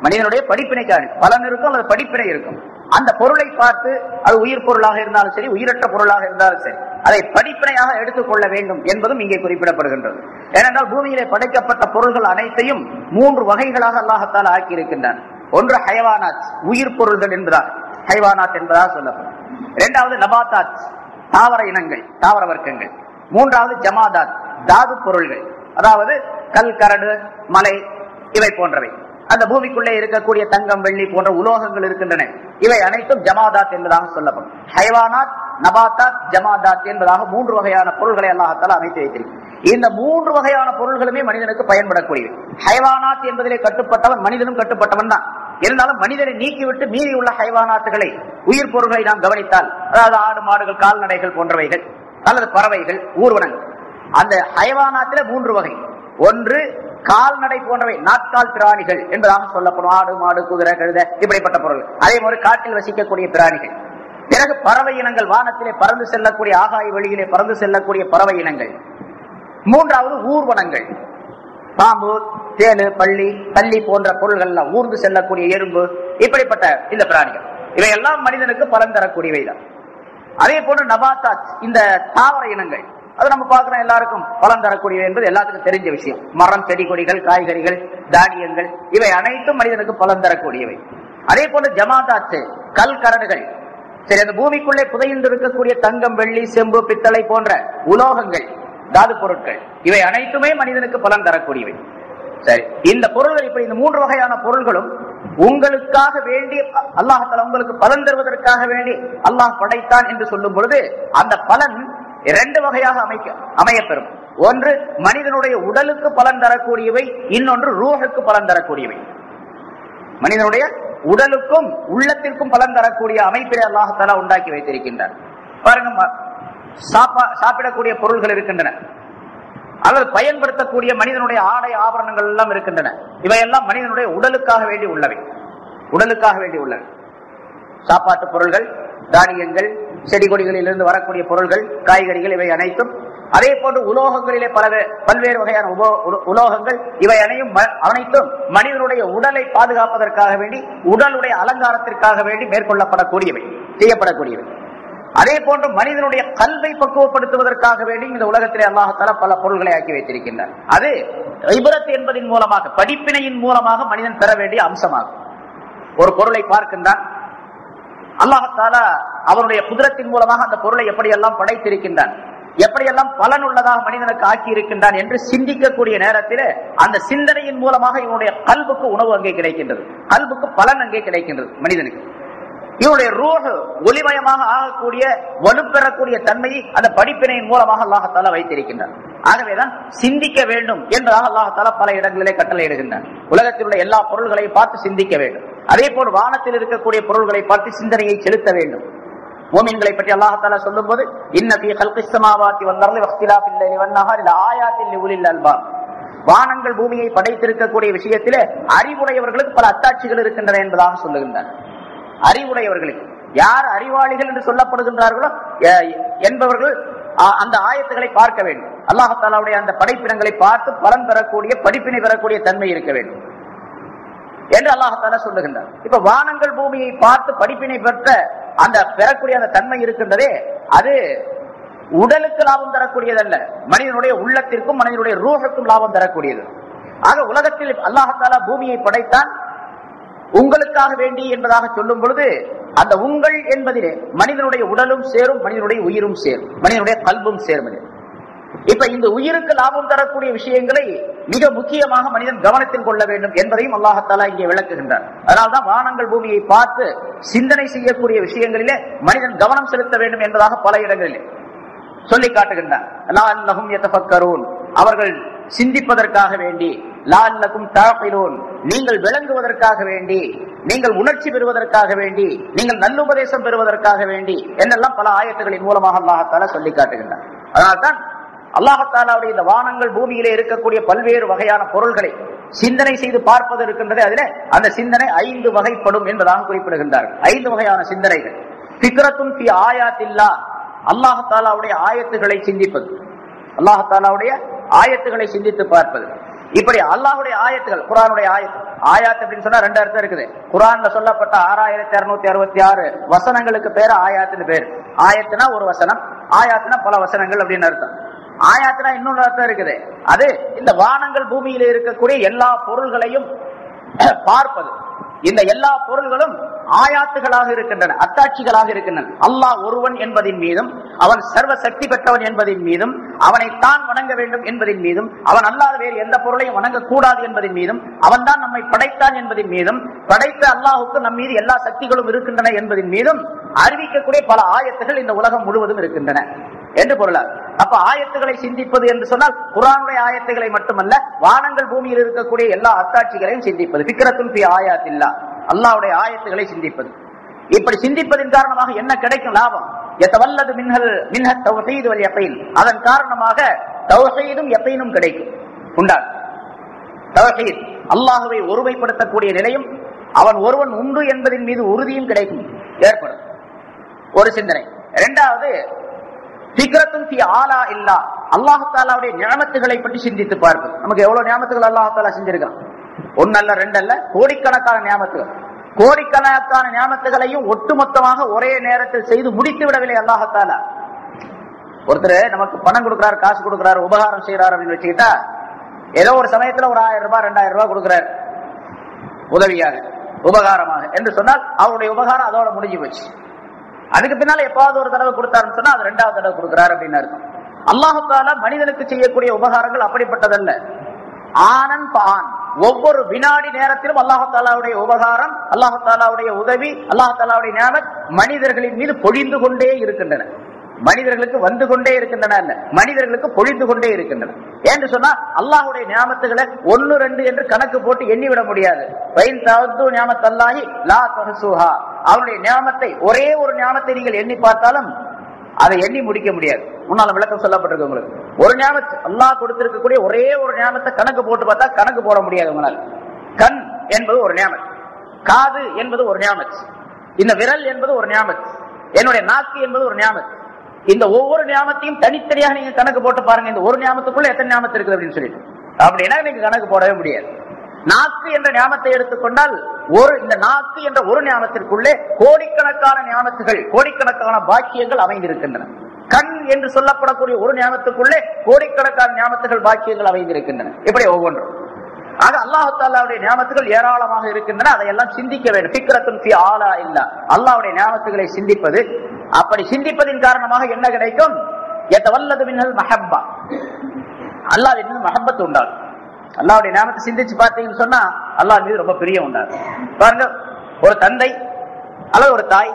மனிதனுடைய படிப்பினைக்காக பலன் இருக்கும் அல்லது படிப்பினை இருக்கும். அந்த பொருளை பார்த்து அது உயிர் பொருளாக இருந்தாலும் சரி, உயிரற்ற பொருளாக இருந்தாலும் சரி, அதை படிப்பினையாக எடுத்துக்கொள்ள வேண்டும் என்பதும் இங்கே குறிப்பிடப்படுகின்றது. ஏனென்றால் பூமியிலே படைக்கப்பட்ட பொருள்கள் அனைத்தையும் 3 வகைகளாக அல்லாஹ் தஆலா ஆக்கி இருக்கின்றான். ஒன்று ஹைவானாத், உயிர் பொருள்கள் என்பதாக ஹைவானாத் என்பதாக சொல்லப்படும். 2வது நபாத்தாத், தாவர இனங்கள், தாவர வர்க்கங்கள். 3வது ஜமாதாத், தாது பொருள்கள், அதாவது கல், கரடு, மலை இவை போன்றவை. அந்த பூமிக்குள்ளே இருக்கக்கூடிய தங்கம், வெள்ளி போன்ற உலோகங்கள் இருக்கின்றன. இவை அனைத்தும் ஜமாதாத் என்பதாக சொல்லப்படும். ஹைவானாத், நபாத்தாத், ஜமாதாத் என்பதாக 3 வகையான பொருள்களை அல்லாஹ் தஆலா அமைத்து வைத்திருக்கிறார். இந்த 3 வகையான பொருள்களுமே மனிதனுக்கு பயன்படக்கூடியவை. ஹைவானாத் என்பதிலே கட்டுப்பட்டவன் மனிதனும் கட்டுப்பட்டவன் தான். இருந்தாலும் மனிதனை நீக்கிவிட்டு மீறி உள்ள ஹைவானாத்துகளை, உயிர் பொருள்களை நாம் கவனித்தால், அதாவது ஆடு, மாடுகள், கால்நடைகள் போன்றவைகள் அல்லது பறவைகள், ஊர்வனங்கள், அந்த ஹைவானாத்தில 3 வகை. ஒன்று கால்நடை போன்றவை, நாட்கால் பிராணிகள் என்பதாக சொல்லப்படும். ஆடு, மாடு, குதிரை, கழுதை இப்படிப்பட்ட பொருள். அதே மாதிரி காட்டில் வசிக்கக்கூடிய பிராணிகள். பிறகு பறவை இனங்கள், வானத்திலே பறந்து செல்லக்கூடிய, ஆகாய வெளியிலே பறந்து செல்லக்கூடிய பறவை இனங்கள். 3வது ஊர்வனங்கள், பாம்பு, தேளு, பள்ளி போன்ற பொருள்கள், ஊர்ந்து செல்லக்கூடிய எறும்பு, இப்படிப்பட்ட இந்த பிராணிகள். இவையெல்லாம் மனிதனுக்கு பலன் தரக்கூடியவைதான். அதே போன்று நபாத்தாத், இந்த தாவர இனங்கள், அது நம்ம பார்க்கிறோம், எல்லாருக்கும் பலன் தரக்கூடியவை என்பது எல்லாத்துக்கும் தெரிஞ்ச விஷயம். மரம், செடி, கொடிகள், காய்கறிகள், தானியங்கள் இவை அனைத்தும் மனிதனுக்கு பலன் தரக்கூடியவை. அதே போல ஜமாதாத்து, கல் கரடுகள், சரி, அந்த பூமிக்குள்ளே புதைந்து இருக்கக்கூடிய தங்கம், வெள்ளி, செம்பு, பித்தளை போன்ற உலோகங்கள், தாது பொருட்கள், இவை அனைத்துமே மனிதனுக்கு பலன் தரக்கூடியவை. சரி, இந்த பொருள்கள், இப்ப இந்த 3 வகையான பொருள்களும் உங்களுக்காக வேண்டி அல்லாஹ் தஆலா உங்களுக்கு பலன் தருவதற்காக வேண்டி அல்லாஹ் படைத்தான் என்று சொல்லும் பொழுது அந்த பலன் 2 வகையாக அமையப்பெறும். ஒன்று மனிதனுடைய உடலுக்கு பலன் தரக்கூடியவை, இன்னொன்று ரூஹுக்கு பலன் தரக்கூடியவை. மனிதனுடைய உடலுக்கும் உள்ளத்திற்கும் பலன் தரக்கூடிய அமைப்பிலே அல்லாஹ் தஆலா உண்டாக்கி வைத்திருக்கின்றார். பாருங்க, சாப்பிடக்கூடிய பொருள்கள் இருக்கின்றன, அல்லது பயன்படுத்தக்கூடிய மனிதனுடைய ஆடை ஆபரணங்கள் எல்லாம் இருக்கின்றன. இவையெல்லாம் மனிதனுடைய உடலுக்காக வேண்டி உள்ளவை, உடலுக்காக வேண்டி உள்ளவை. சாப்பாட்டு பொருள்கள், தானியங்கள், செடி கொடிகளில் இருந்து வரக்கூடிய பொருள்கள், காய்கறிகள், இவை அனைத்தும். அதே போன்று உலோகங்களிலே பல்வேறு வகையான உலோகங்கள், இவை அனைத்தும் மனிதனுடைய உடலை பாதுகாப்பதற்காக வேண்டி, உடலுடைய அலங்காரத்திற்காக வேண்டி மேற்கொள்ளப்படக்கூடியவை, செய்யப்படக்கூடியவை. அதே போன்று மனிதனுடைய கல்வை பக்குவப்படுத்துவதற்காக வேண்டி இந்த உலகத்திலே அல்லாஹ் தஆலா பல பொருள்களை ஆக்கி வைத்திருக்கின்றார். அது இப்ரத் என்பதின் மூலமாக, படிப்பினையின் மூலமாக மனிதன் பெற வேண்டிய அம்சமாகும். ஒரு பொருளை பார்க்கின்றான், அல்லாஹ் தஆலா அவருடைய குதிரத்தின் மூலமாக அந்த பொருளை எப்படியெல்லாம் படைத்திருக்கின்றான், எப்படியெல்லாம் பலன் உள்ளதாக மனிதனுக்கு ஆக்கி இருக்கின்றான் என்று சிந்திக்கக்கூடிய நேரத்தில் அந்த சிந்தனையின் மூலமாக இவனுடைய கல்புக்கு உணவு அங்கே கிடைக்கின்றது, கல்புக்கு பலன் அங்கே கிடைக்கின்றது. மனிதனுக்கு இவனுடைய ரூஹ் ஒளிமயமாக ஆகக்கூடிய, வலுப்பெறக்கூடிய தன்மையை அந்த படிப்பினையின் மூலமாக அல்லாஹ் தஆலா வைத்திருக்கின்றான். ஆகவேதான் சிந்திக்க வேண்டும் என்பதாக அல்லாஹ் தஆலா பல இடங்களிலே கட்டளையிடுகின்றான். உலகத்தில் உள்ள எல்லா பொருள்களையும் பார்த்து சிந்திக்க வேண்டும். அதே போல் வானத்தில் இருக்கக்கூடிய பொருள்களை பார்த்து சிந்தனையை செலுத்த வேண்டும். மூமின்களை பற்றி அல்லாஹ் தஆலா சொல்லும்போது, இன்ன ஃபீ கல்கிஸ் ஸமாவாத்தி வல் அர்தி வக்திலாஃபில் லைலி வன் நஹாரி லஆயாத்தின் லிஉலில் அல்பாப். வானங்கள் பூமியை படைத்திருக்கக்கூடிய விஷயத்திலே அறிவுடையவர்களுக்கு பல அத்தாட்சிகள் இருக்கின்றன என்பதாக சொல்லுகின்றார். அறிவுடையவர்களுக்கு, யார் அறிவாளிகள் என்று சொல்லப்படுகின்றார்களோ என்பவர்கள் அந்த ஆயத்துக்களை பார்க்க வேண்டும். அல்லாஹ் தஆலாவுடைய அந்த படைப்பினங்களை பார்த்து பலன் பெறக்கூடிய, படிப்பினை பெறக்கூடிய தன்மை இருக்க வேண்டும் என்று அல்லாஹ் தஆலா சொல்லுகின்றார். இப்ப வானங்கள் பூமியை பார்த்து படிப்பினை பெற்ற அந்த பெறக்கூடிய அந்த தன்மை இருக்கின்றதே, அது உடலுக்கு லாபம் தரக்கூடியதல்ல, மனிதனுடைய உள்ளத்திற்கும் மனிதனுடைய ரூஹுக்கும் லாபம் தரக்கூடியது. ஆக உலகத்தில் அல்லாஹ் தஆலா பூமியை படைத்தான் உங்களுக்காக வேண்டி என்பதாக சொல்லும் பொழுது, அந்த உங்கள் என்பதிலே மனிதனுடைய உடலும் சேரும், மனிதனுடைய உயிரும் சேரும், மனிதனுடைய கல்பும் சேரும். இப்ப இந்த உயிருக்கு லாபம் தரக்கூடிய விஷயங்களை மிக முக்கியமாக மனிதன் கவனத்தில் கொள்ள வேண்டும் என்பதையும் அல்லாஹ் தஆலா இங்கே விளக்குகின்றார். அதனால்தான் வானங்கள் பூமியை பார்த்து சிந்தனை செய்யக்கூடிய விஷயங்களிலே மனிதன் கவனம் செலுத்த வேண்டும் என்பதாக பல இடங்களிலே சொல்லி காட்டுகின்றார். லஅல்லஹும் யதஃபக்கரூன், அவர்கள் சிந்திப்பதற்காக வேண்டி, லஅல்லகும் தஅகிலூன், நீங்கள் விளங்குவதற்காக வேண்டி, நீங்கள் உணர்ச்சி பெறுவதற்காக வேண்டி, நீங்கள் நல்லுபதேசம் பெறுவதற்காக வேண்டி என்னெல்லாம் பல ஆயத்துகளின் மூலமாக அல்லாஹ் தஆலா சொல்லி காட்டுகின்றார். அதனால்தான் அல்லாஹ் தஆலாவுடைய இந்த வானங்கள் பூமியிலே இருக்கக்கூடிய பல்வேறு வகையான பொருள்களை சிந்தனை செய்து பார்ப்பது இருக்கின்றது. அதிலே அந்த சிந்தனை 5 வகைப்படும் என்பதாக குறிப்பிடுகின்றார்கள். 5 வகையான சிந்தனைகள். ஃபிக்ரத்துன் ஃபீ ஆயாத்தில்லாஹ், அல்லாஹ் தஆலாவுடைய ஆயத்துகளை சிந்திப்பது, அல்லாஹ் தஆலாவுடைய ஆயத்துகளை சிந்தித்து பார்ப்பது. இப்படி அல்லாஹ்வுடைய ஆயத்துகள், குர்ஆனுடைய ஆயத் அப்படின்னு சொன்னா 2 அர்த்தம் இருக்குது. குர்ஆன்ல சொல்லப்பட்ட 6666 வசனங்களுக்கு பேரு ஆயாத்துன்னு பேரு. ஆயத்துனா ஒரு வசனம், ஆயாத்துனா பல வசனங்கள் அப்படின்னு அர்த்தம். ஆயாத்துனா இன்னொரு அர்த்தம் இருக்குது, அது இந்த வானங்கள் பூமியில இருக்கக்கூடிய எல்லா பொருள்களையும் பார்ப்பது. இந்த எல்லா பொருள்களும் ஆயாத்துகளாக இருக்கின்றன, அத்தாட்சிகளாக இருக்கின்றன. அல்லாஹ் ஒருவன் என்பதின் மீதும், அவன் சர்வ சக்தி பெற்றவன் என்பதின் மீதும், அவனை தான் வணங்க வேண்டும் என்பதின் மீதும், அவன் அல்லாத வேறு எந்த பொருளையும் வணங்கக்கூடாது என்பதின் மீதும், அவன் தான் நம்மை படைத்தான் என்பதின் மீதும், படைத்த அல்லாஹுக்கு நம் மீது எல்லா சக்திகளும் இருக்கின்றன என்பதின் மீதும் அறிவிக்கக்கூடிய பல ஆயத்துகள் இந்த உலகம் முழுவதும் இருக்கின்றன என்று பொருளாகும். அப்ப ஆயத்துகளை சிந்திப்பது என்று சொன்னால் குர்ஆனுடைய ஆயத்துகளை மட்டுமல்ல, வானங்கள் பூமியில் இருக்கக்கூடிய எல்லா அத்தாட்சிகளையும் சிந்திப்பது. ஃபிக்ரத்துன் ஃபீ ஆயாத்தில்லாஹ், அல்லாஹ்வுடைய ஆயத்துகளை சிந்திப்பது. இப்படி சிந்திப்பதின் காரணமாக என்ன கிடைக்கும் லாபம்? யதவல்லது மின்ஹத் தௌஹீத் வல் யகீன், அதன் காரணமாக தௌஹீதும் யகீனும் கிடைக்கும், உண்டாகும். தௌஹீத், அல்லாஹ்வை ஒருமைப்படுத்தக்கூடிய நிலையும், அவன் ஒருவன் உண்டு என்பதின் மீது உறுதியும் கிடைக்கும், ஏற்படும் ஒரு சிந்தனை. இரண்டாவது ஃபிக்ரத்துன் ஃபீ ஆலா இல்லா, அல்லாஹ் தஆலாவுடைய நிஅமத்துகளை பற்றி சிந்தித்து பார்ப்பது. நமக்கு எவ்வளவு நிஅமத்துகள் அல்லாஹ் தஆலா செஞ்சிருக்கான், 1 அல்ல 2 அல்ல, கோடிக்கணக்கான நிஅமத்துகள். கோடிக்கணக்கான நிஅமத்துகளையும் ஒட்டுமொத்தமாக ஒரே நேரத்தில் செய்து முடித்து விடவில்லை அல்லாஹ் தஆலா. ஒருத்தர் நமக்கு பணம் கொடுக்கிறார், காசு கொடுக்கிறார், உபகாரம் செய்யறாரு அப்படின்னு வச்சுக்கிட்டா, ஏதோ ஒரு சமயத்துல ஒரு 1000 ரூபாய் 2000 ரூபாய் கொடுக்கிறார் உதவியாக. உபகாரமாக என்று சொன்னால் அவருடைய உபகாரம் அதோட முடிஞ்சு போச்சு. அதுக்கு பின்னால எப்பாவது ஒரு தடவை கொடுத்தாருன்னு சொன்னா அது 2வது தடவை கொடுக்கிறார் அப்படின்னு அர்த்தம். அல்லாஹ் தஆலா மனிதனுக்கு செய்யக்கூடிய உபகாரங்கள் அப்படிப்பட்டதல்ல. ஆனன் பான் ஒவ்வொரு வினாடி நேரத்திலும் அல்லாஹ் தஆலாவுடைய உபகாரம், அல்லாஹ் தஆலாவுடைய உதவி, அல்லாஹ் தஆலாவுடைய நியமத் மனிதர்களின் மீது பொழிந்து கொண்டே இருக்கின்றன. மனிதர்களுக்கு வந்து கொண்டே இருக்கின்றன அல்ல, மனிதர்களுக்கு பொழிந்து கொண்டே இருக்கின்றன. என்று சொன்னா அல்லாஹ்வுடைய நியமத்துகளை 1 2 என்று கணக்கு போட்டு எண்ணிவிட முடியாது. அவருடைய நியமத்தை, ஒரே ஒரு நியமத்தை நீங்கள் எண்ணி பார்த்தாலும் அதை எண்ணி முடிக்க முடியாது. முன்னால விளக்கம் சொல்லப்பட்டிருக்கு உங்களுக்கு. ஒரு நியமத் அல்லாஹ் கொடுத்திருக்கக்கூடிய ஒரே ஒரு நியமத்தை கணக்கு போட்டு பார்த்தா கணக்கு போட முடியாது உங்களால். கண் என்பது ஒரு நியமத், காது என்பது ஒரு நியமத், இந்த விரல் என்பது ஒரு நியமத், என்னுடைய நாக்கு என்பது ஒரு நியமத். இந்த ஒவ்வொரு நியமத்தையும் தனித்தனியாக நீங்க கணக்கு போட்டு பாருங்க, இந்த ஒரு நியமத்துக்குள்ள எத்தனை நியமத்து இருக்குது அப்படின்னு சொல்லிட்டு. அப்படின்னா நீங்க கணக்கு போடவே முடியாது. நாக்கு என்ற நியமத்தை எடுத்துக்கொண்டால் இந்த நாக்கு என்ற ஒரு நியமத்திற்குள்ளே கோடிக்கணக்கான நியமத்துகள், கோடிக்கணக்கான பாக்கியங்கள் அமைந்திருக்கின்றன. கண் என்று சொல்லப்படக்கூடிய ஒரு நியமத்துக்குள்ளே கோடிக்கணக்கான நியமத்துகள், பாக்கியங்கள் அமைந்திருக்கின்றன. இப்படி ஒவ்வொன்றும். ஆக அல்லாஹ் தஆலாவுடைய நியமத்துகள் ஏராளமாக இருக்கின்றன. அதையெல்லாம் சிந்திக்க வேண்டும். ஃபிக்ரத்துன் ஃபீ ஆலா இல்லா, அல்லாஹ்வுடைய நியமத்துகளை சிந்திப்பது. அப்படி சிந்திப்பதின் காரணமாக என்ன கிடைக்கும்? யதவல்லது மினல் மஹப்பா, அல்லாஹ்வின் மஹப்பத் உண்டாகும். அல்லாஹ்வுடைய நியமத்தை சிந்திச்சு பார்த்தீங்கன்னு சொன்னா அல்லாஹ் மீது ரொம்ப பிரியம் உண்டாகும். பாருங்க, ஒரு தந்தை அல்லது ஒரு தாய்,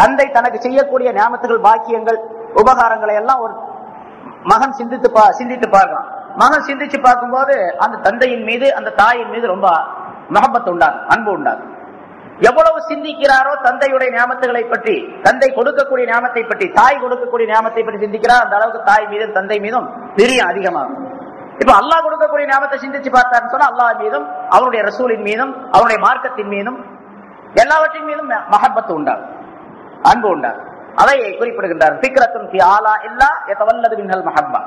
தந்தை தனக்கு செய்யக்கூடிய நியமத்துகள், பாக்கியங்கள், உபகாரங்களை எல்லாம் ஒரு மகன் சிந்தித்து பார்க்கலாம். மகன் சிந்திச்சு பார்க்கும்போது அந்த தந்தையின் மீது, அந்த தாயின் மீது ரொம்ப மஹப்பத் உண்டாகும், அன்பு உண்டாகும். எவ்வளவு சிந்திக்கிறாரோ தந்தையுடைய நியமத்துகளை பற்றி, தந்தை கொடுக்கக்கூடிய நியமத்தை பற்றி, தாய் கொடுக்கக்கூடிய நியமத்தை பற்றி சிந்திக்கிறார், அந்த அளவுக்கு தாய் மீதும் தந்தை மீதும் பிரியம் அதிகமாகும். இப்ப அல்லாஹ் கொடுக்கக்கூடிய நியமத்தை சிந்திச்சு பார்த்தாருன்னு சொன்னா அல்லாஹ் மீதும், அவருடைய ரசூலின் மீதும், அவருடைய மார்க்கத்தின் மீதும், எல்லாவற்றின் மீதும் மஹப்பத் உண்டாகும், அன்பு உண்டாகும். அதை குறிப்பிடுகின்றார். ஃபிக்ரத்துன் ஃபீ ஆலா இல்லா யதவல்லது மினல் மஹப்பா.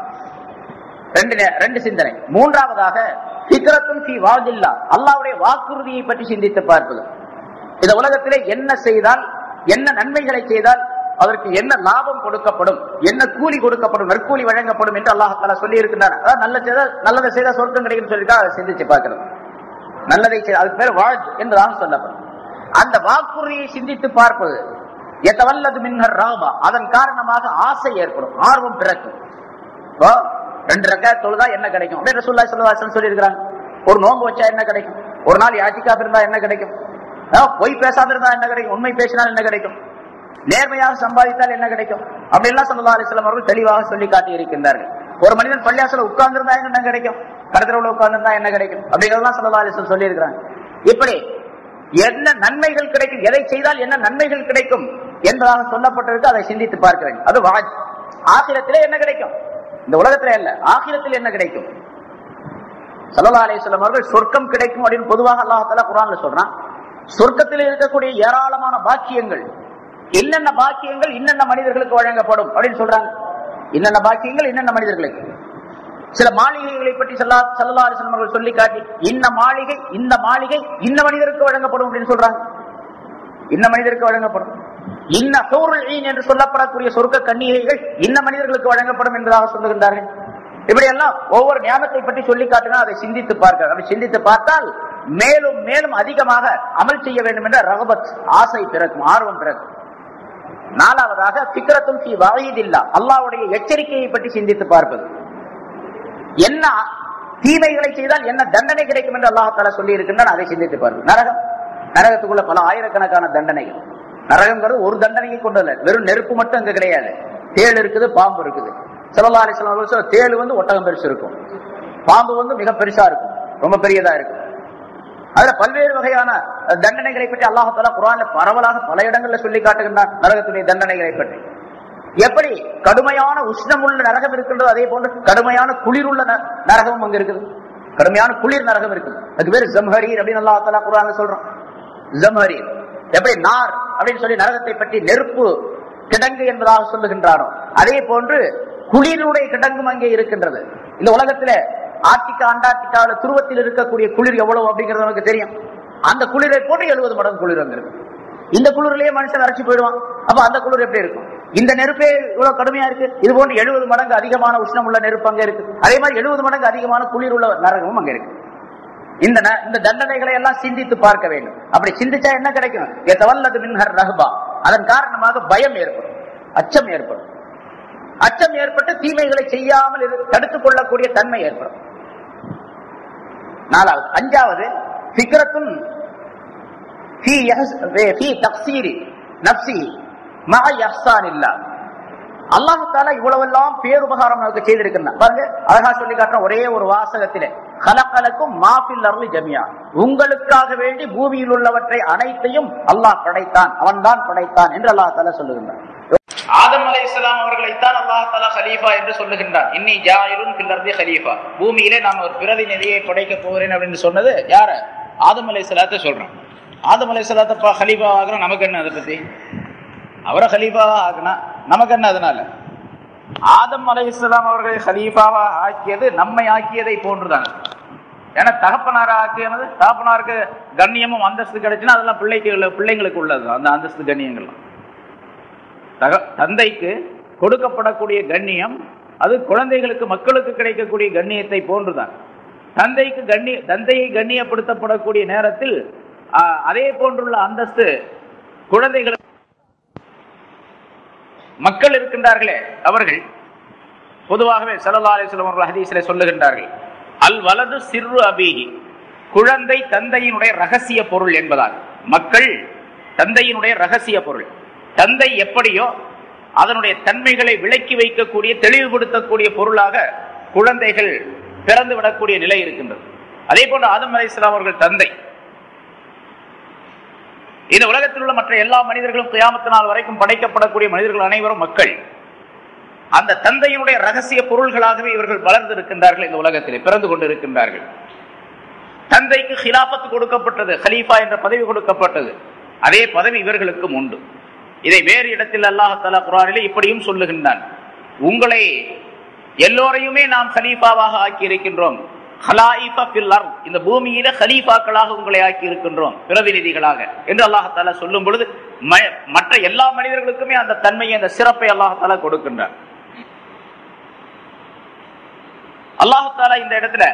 ரெண்டு சிந்தனை. மூன்றாவதாக ஃபிக்ரத்துன் ஃபீ வாதில்லா, அல்லாஹ்வுடைய வாக்குறுதியை பற்றி சிந்தித்து பார்ப்பது. இந்த உலகத்திலே என்ன செய்தால், என்ன நன்மைகளை செய்தால் அதற்கு என்ன லாபம் கொடுக்கப்படும், என்ன கூலி கொடுக்கப்படும், நற்கூலி வழங்கப்படும் என்று அல்லாஹ் தஆலா சொல்லி இருக்கிறார். அதாவது நல்லதை செய்தால் சொர்க்கம் கிடைக்கும் சொல்லிட்டு அதை சிந்திச்சு பார்க்கிறது. நல்லதை செய்தால் அதுக்கு பேர் வாஜ் என்றுதான் சொல்லப்படும். அந்த வாக்குறுதியை சிந்தித்து பார்ப்பது. யதவல்லது மின்ஹர் ராபா, அதன் காரணமாக ஆசை ஏற்படும், ஆர்வம் பிறக்கும். 2 ரக்காத் தொழுதா என்ன கிடைக்கும் அப்படியே ரசூலுல்லாஹி ஸல்லல்லாஹு அலைஹி வஸல்லம் சொல்லி இருக்காங்க. ஒரு நோன்பு வச்சா என்ன கிடைக்கும், ஒரு நாள் இஅ்திகாஃப் இருந்தா என்ன கிடைக்கும், பொய் பேசாம இருந்தா என்ன கிடைக்கும், உண்மை பேசினால் என்ன கிடைக்கும், நேர்மையாக சம்பாதித்தால் என்ன கிடைக்கும், அப்படி எல்லாம் ஸல்லல்லாஹு அலைஹி வஸல்லம் அவர்கள் தெளிவாக சொல்லி காட்டி இருக்கின்றார்கள். ஒரு மனிதன் பள்ளியாசல உட்கார்ந்திருந்தா என்ன கிடைக்கும், கடற்கரையில் உட்கார்ந்திருந்தா என்ன கிடைக்கும், அப்படிங்கிறதெல்லாம் ஸல்லல்லாஹு அலைஹி வஸல்லம் சொல்லி இருக்கிறாங்க. இப்படி என்ன நன்மைகள் கிடைக்கும், எதை செய்தால் என்ன நன்மைகள் கிடைக்கும் என்பதாக சொல்லப்பட்டிருக்கு. அதை சிந்தித்து பார்க்க வேண்டும். அது வாஜ். ஆகிரத்திலே என்ன கிடைக்கும், இந்த உலகத்திலே அல்ல, ஆகிரத்தில் என்ன கிடைக்கும். ஸல்லல்லாஹு அலைஹி வஸல்லம் அவர்கள் சொர்க்கம் கிடைக்கும் அப்படின்னு பொதுவாக அல்லாஹ் தஆலா குர்ஆன்ல சொல்றான். சொர்க்கத்தில் இருக்கக்கூடிய ஏராளமான பாக்கியங்கள், என்னென்ன பாக்கியங்கள் இன்னென்ன மனிதர்களுக்கு வழங்கப்படும் அப்படின்னு சொல்றாங்க. என்னென்ன பாக்கியங்கள் என்னென்ன மனிதர்களுக்கு. சில மாளிகைகளை பற்றி ஸல்லல்லாஹு அலைஹி வஸல்லம் அவர்கள் சொல்லி காட்டி, இந்த மாளிகை இன்ன மனிதருக்கு வழங்கப்படும் அப்படின்னு சொல்றாங்க. இன்ன மனிதருக்கு வழங்கப்படும். இன்ன ஹூருல் ஈன் என்று சொல்லப்படக்கூடிய சொர்க்க கன்னிகைகள் இன்ன மனிதர்களுக்கு வழங்கப்படும் என்பதாக சொல்லுகின்றார்கள். இப்படி எல்லாம் ஒவ்வொரு நியமத்தை பற்றி சொல்லி காட்டினா அதை சிந்தித்து பார்க்க, அப்படி சிந்தித்து பார்த்தால் மேலும் மேலும் அதிகமாக அமல் செய்ய வேண்டும் என்ற ரகபத், ஆசை பிறக்கும், ஆர்வம் பிறக்கும். 4வதாக ஃபிக்ரத்துன் ஃபீ வஈதில்லா, அல்லாஹ்வுடைய எச்சரிக்கையை பற்றி சிந்தித்து பார்ப்பது. என்ன தீமைகளை செய்தால் என்ன தண்டனை கிடைக்கும் என்று அல்லாஹ் தஆலா சொல்லி இருக்கின்றான், அதை சிந்தித்து பார்ப்பது. நரகத்துக்குள்ள பல ஆயிரக்கணக்கான தண்டனைகள். நரகங்கிறது ஒரு தண்டனையை கொண்டது, வெறும் நெருப்பு மட்டும் அங்க கிடையாது. தேள் இருக்குது, பாம்பு இருக்குது. ஸல்லல்லாஹு அலைஹி வஸல்லம் தேள் ஒட்டகம் பெருசு இருக்கும், பாம்பு மிக பெருசா இருக்கும், ரொம்ப பெரியதா இருக்கும். அதுல பல்வேறு வகையான தண்டனைகளை பற்றி அல்லாஹ் தஆலா குர்ஆன்ல பரவலாக பல இடங்கள்ல சொல்லி காட்டுகின்றான். நரகத்துடைய தண்டனைகளை பற்றி. எப்படி கடுமையான உஷ்ணமுள்ள நரகம் இருக்கின்றதோ அதே போன்று கடுமையான குளிருள்ள நரகமும் அங்க இருக்குது. கடுமையான குளிர் நரகம் இருக்குது. அதுக்கு பேர் ஜம்ஹரீர் அப்படின்னு அல்லாஹ் தஆலா குர்ஆன்ல சொல்றான். ஜம்ஹரீர் எப்படி நார் அப்படின்னு சொல்லி நரகத்தை பற்றி நெருப்பு கிடங்கு என்பதாக சொல்லுகின்றானோ அதே போன்று குளிருடைய கிடங்கும் அங்கே இருக்கின்றது. இந்த உலகத்தில ஆர்டிகா, அண்டார்டிகாவில் துருவத்தில் இருக்கக்கூடிய குளிர் எவ்வளவு அப்படிங்கிறது நமக்கு தெரியும். அந்த குளிரை போட்டு 70 மடங்கு குளிர் அங்க இருக்கு. இந்த குளிரிலேயே மனுஷன் அரைச்சி போயிடுவான். அப்ப அந்த குளிர் எப்படி இருக்கும்? இந்த நெருப்பே இவ்வளவு கடுமையா இருக்கு, இது போன்று 70 மடங்கு அதிகமான உஷ்ணம் உள்ள நெருப்பு அங்க இருக்கு. அதே மாதிரி 70 மடங்கு அதிகமான குளிர் உள்ள நரகமும் அங்க இருக்கு. இந்த தண்டனைகளை எல்லாம் சிந்தித்து பார்க்க வேண்டும். அப்படி சிந்திச்சா என்ன கிடைக்கும்? யதவல்லது மின்ஹர் ரஹ்பா, அதன் காரணமாக பயம் ஏற்படும், அச்சம் ஏற்படும். அச்சம் ஏற்பட்டு தீமைகளை செய்யாமல் தடுத்துக் கொள்ளக்கூடிய தன்மை ஏற்படும். நாலாவது. அஞ்சாவது, ஃபிக்ரத்துன் ஃபீ தக்ஸீரி நஃப்ஸி மஅ இஹ்சானில்லாஹ். அல்லாஹ் தஆலா இவ்வளவெல்லாம் பேருபகாரம் நமக்கு செய்திருக்கிறான். பாருங்க, அழகா சொல்லி காட்டுற ஒரே ஒரு வாசகத்திலே, கலகலக்கும் மாஃபில் அர்லி ஜமியா, உங்களுக்காக வேண்டி பூமியில் உள்ளவற்றை அனைத்தையும் அல்லாஹ் படைத்தான், அவன்தான் படைத்தான் என்று அல்லாஹ் தஆலா சொல்லுகின்றான். ஆதம் அலைஹிஸ்ஸலாம் அவர்களைத்தான் அல்லாஹ் தஆலா கலீஃபா என்று சொல்லுகின்றான். இன்னி ஜாயிலுன் ஃபில் அர்தி கலீஃபா, பூமியிலே நான் ஒரு பிரதிநிதியை படைக்க போகிறேன் அப்படின்னு சொன்னது யார? ஆதம் அலைஹிஸ்ஸலாத்தை சொல்றான். ஆதம் அலைஹிஸ்ஸலாத்தை கலீஃபா ஆகணும், நமக்கு என்ன அதை பத்தி? அவரை கலீஃபாவா ஆக்குனா நமக்கு என்ன? அதனால ஆதம் அலைஹிஸ்ஸலாம் அவர்களை கலீஃபாவா ஆக்கியது நம்மை ஆக்கியதை போன்றுதான். ஏன்னா தகப்பனாரா ஆக்கியது, தகப்பனாருக்கு கண்ணியமும் அந்தஸ்து கிடைச்சுன்னா அதெல்லாம் பிள்ளைங்களுக்கு உள்ளது. அந்த அந்தஸ்து கண்ணியங்கள்லாம் தந்தைக்கு கொடுக்கப்படக்கூடிய கண்ணியம் அது குழந்தைகளுக்கு, மக்களுக்கு கிடைக்கக்கூடிய கண்ணியத்தை போன்றுதான். தந்தையை கண்ணியப்படுத்தப்படக்கூடிய நேரத்தில் அதே போன்றுள்ள அந்தஸ்து குழந்தைகளுக்கு. மக்கள் இருக்கின்றார்களே, அவர்கள் பொதுவாகவே ஸல்லல்லாஹு அலைஹி வஸல்லம் அவர்கள் ஹதீஸிலே சொல்லுகின்றார்கள், அல் வலது சிர்ரு அபீஹி, குழந்தை தந்தையினுடைய ரகசிய பொருள் என்பதால். மக்கள் தந்தையினுடைய ரகசிய பொருள். தந்தை எப்படியோ அதனுடைய தன்மைகளை விளக்கி வைக்கக்கூடிய, தெளிவுபடுத்தக்கூடிய பொருளாக குழந்தைகள் பிறந்து விடக்கூடிய நிலை இருக்கின்றது. அதே போன்று ஆதம் அலைஹிஸ்ஸலாம் அவர்கள் தந்தை. இந்த உலகத்தில் உள்ள மற்ற எல்லா மனிதர்களும் கியாமத் நாள் வரைக்கும் படைக்கப்படக்கூடிய மனிதர்கள் அனைவரும் மக்கள். அந்த தந்தையினுடைய ரகசிய பொருள்களாகவே இவர்கள் வளர்ந்து இருக்கின்றார்கள், இந்த உலகத்திலே பிறந்து கொண்டு இருக்கின்றார்கள். தந்தைக்கு ஹிலாபத் கொடுக்கப்பட்டது, கலீஃபா என்ற பதவி கொடுக்கப்பட்டது. அதே பதவி இவர்களுக்கும் உண்டு. இதை வேறு இடத்தில் அல்லாஹ் தஆலா குர்ஆனிலே இப்படியும் சொல்லுகின்றான், உங்களை எல்லோரையுமே நாம் கலீஃபாவாக ஆக்கி இருக்கின்றோம். ஹலாயிஃபா ஃபில் அர்த், இந்த பூமியில கலீஃபாக்களாக உங்களை ஆக்கி இருக்கின்றோம், பிரதிநிதிகளாக என்று அல்லாஹ் தஆலா சொல்லும் பொழுது மற்ற எல்லா மனிதர்களுக்குமே அந்த தன்மையை, அந்த சிறப்பை அல்லாஹ் தஆலா கொடுக்கின்றார். அல்லாஹ் தஆலா இந்த இடத்துல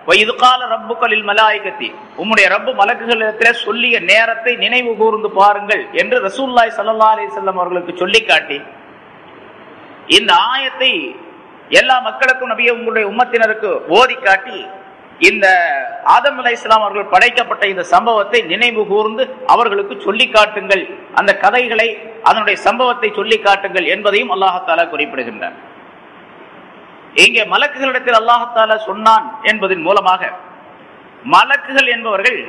வஇது கால ரப்புக லில் மலாயிகத்தி, உம்முடைய ரப்பு மலக்குகளிடத்திலே சொல்லிய நேரத்தை நினைவு கூர்ந்து பாருங்கள் என்று ரசூலுல்லாஹி ஸல்லல்லாஹு அலைஹி வஸல்லம் அவர்களுக்கு சொல்லி காட்டி, இந்த ஆயத்தை எல்லா மக்களுக்கும், நபியே உங்களுடைய உம்மத்தினருக்கு ஓதி காட்டி, இந்த ஆதம் அலைஹிஸ்ஸலாம் அவர்கள் படைக்கப்பட்ட இந்த சம்பவத்தை நினைவு கூர்ந்து அவர்களுக்கு சொல்லி காட்டுங்கள், அந்த கதைகளை, அதனுடைய சம்பவத்தை சொல்லி காட்டுங்கள் என்பதையும் அல்லாஹ் தஆலா குறிப்பிடுகின்றார். இங்கே மலக்குகளிடத்தில் அல்லாஹ் தஆலா சொன்னான் என்பதன் மூலமாக, மலக்குகள் என்பவர்கள்